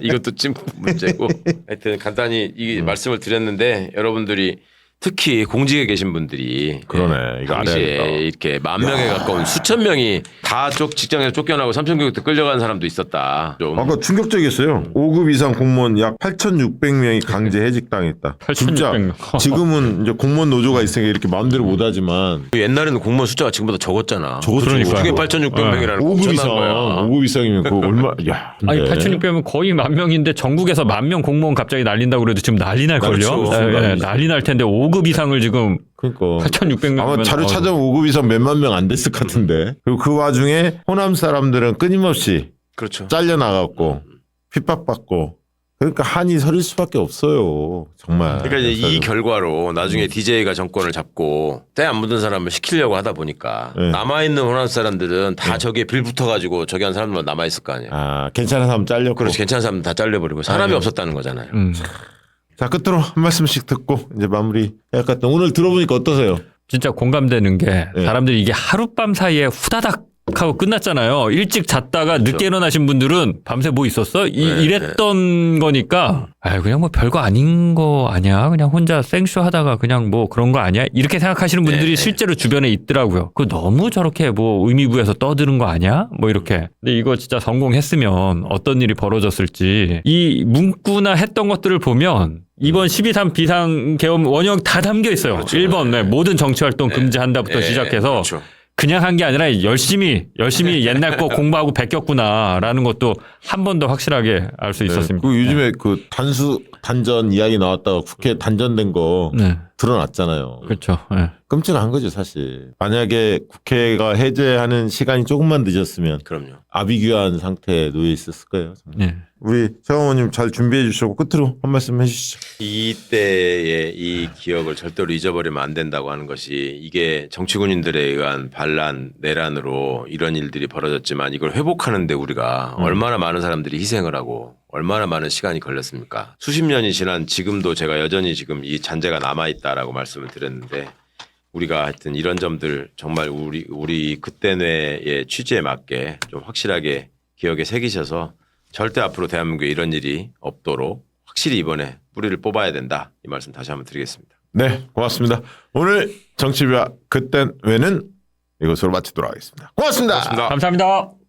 B: 이것도 찜 문제고. 하여튼 간단히 이 말씀을 드렸는데 여러분들이 특히 공직에 계신 분들이
D: 그러네. 이거
B: 당시에
D: 알아야겠다.
B: 이렇게 10,000명에 가까운 수천 명이 다 쪽 직장에서 쫓겨나고 삼성교육도 끌려간 사람도 있었다. 좀.
D: 아까 충격적이었어요. 5급 이상 공무원 약 8,600명이 강제 해직당했다.
E: 8,600
D: 진짜
E: 명.
D: 지금은 이제 공무원 노조가 있으니까 이렇게 마음대로 못하지만
B: 옛날에는 공무원 숫자가 지금보다 적었잖아.
E: 그러니까요.
B: 어떻게 8,600명이라는
D: 5급 이상,
B: 거야.
D: 5급 이상이면 그거 얼마? 야,
E: 아니
D: 근데
E: 8,600명 거의 10,000명인데 전국에서 10,000명 공무원 갑자기 날린다고 그래도 지금 난리 날 걸요.
B: 그렇죠.
E: 난리 날 텐데 5급 이상을 지금
D: 그러니까
E: 8,600명
D: 아마 자료 찾아보면 5급 이상 몇만 명 안 됐을 것 같은데. 그리고 그 와중에 호남 사람들은 끊임없이
B: 그렇죠.
D: 잘려나갔고 핍박받고 그러니까 한이 서릴 수밖에 없어요. 정말.
B: 그러니까 이제 이 결과로 나중에 DJ가 정권을 잡고 때 안 묻은 사람을 시키려고 하다 보니까
D: 네.
B: 남아있는 호남 사람들은 다 저기에 빌 붙어가지고 저기 한 사람들만 남아있을 거 아니에요.
D: 아 괜찮은 사람 잘렸고.
B: 그렇지. 괜찮은 사람 다 잘려버리고 사람이 없었다는 거잖아요.
D: 자 끝으로 한 말씀씩 듣고 이제 마무리 해야 할 것 같아요. 오늘 들어보니까 어떠세요?
E: 진짜 공감되는 게
D: 네.
E: 사람들이 이게 하룻밤 사이에 후다닥 하고 끝났잖아요. 일찍 잤다가 늦게 일어나신 분들은 밤새 뭐 있었어? 이랬던 거니까 그냥 뭐 별거 아닌 거 아니야? 그냥 혼자 생쇼 하다가 그냥 뭐 그런 거 아니야? 이렇게 생각하시는 분들이 실제로 주변에 있더라고요. 그 너무 저렇게 뭐 의미부여서 떠드는 거 아니야? 뭐 이렇게. 근데 이거 진짜 성공했으면 어떤 일이 벌어졌을지 이 문구나 했던 것들을 보면 이번 12.3 비상계엄 원형 다 담겨 있어요.
B: 그렇죠.
E: 1번 모든 정치활동 금지한다부터 시작해서
B: 그렇죠.
E: 그냥 한 게 아니라 열심히 옛날 거 공부하고 베꼈구나라는 것도 한 번 더 확실하게 알 수 있었습니다.
D: 그 요즘에 그 단전 이야기 나왔다가 국회 단전된 거
E: 네,
D: 드러났잖아요.
E: 그렇죠. 네.
D: 끔찍한 거죠 사실. 만약에 국회가 해제하는 시간이 조금만 늦었으면
B: 그럼요.
D: 아비규환 상태에 놓여 있었을 거예요. 정말.
E: 네.
D: 우리 최강호님 잘 준비해 주시고 끝으로 한 말씀 해주시죠.
B: 이때의 이 기억을 절대로 잊어버리면 안 된다고 하는 것이 이게 정치군인들에 의한 반란, 내란으로 이런 일들이 벌어졌지만 이걸 회복하는데 우리가 얼마나 많은 사람들이 희생을 하고 얼마나 많은 시간이 걸렸습니까? 수십 년이 지난 지금도 제가 여전히 지금 이 잔재가 남아있다라고 말씀을 드렸는데 우리가 하여튼 이런 점들 정말 우리 그때 뇌의 취지에 맞게 좀 확실하게 기억에 새기셔서 절대 앞으로 대한민국에 이런 일이 없도록 확실히 이번에 뿌리를 뽑아야 된다. 이 말씀 다시 한번 드리겠습니다.
D: 네, 고맙습니다. 오늘 정치비와 그땐 왜는 이것으로 마치도록 하겠습니다. 고맙습니다.
B: 고맙습니다.
E: 감사합니다.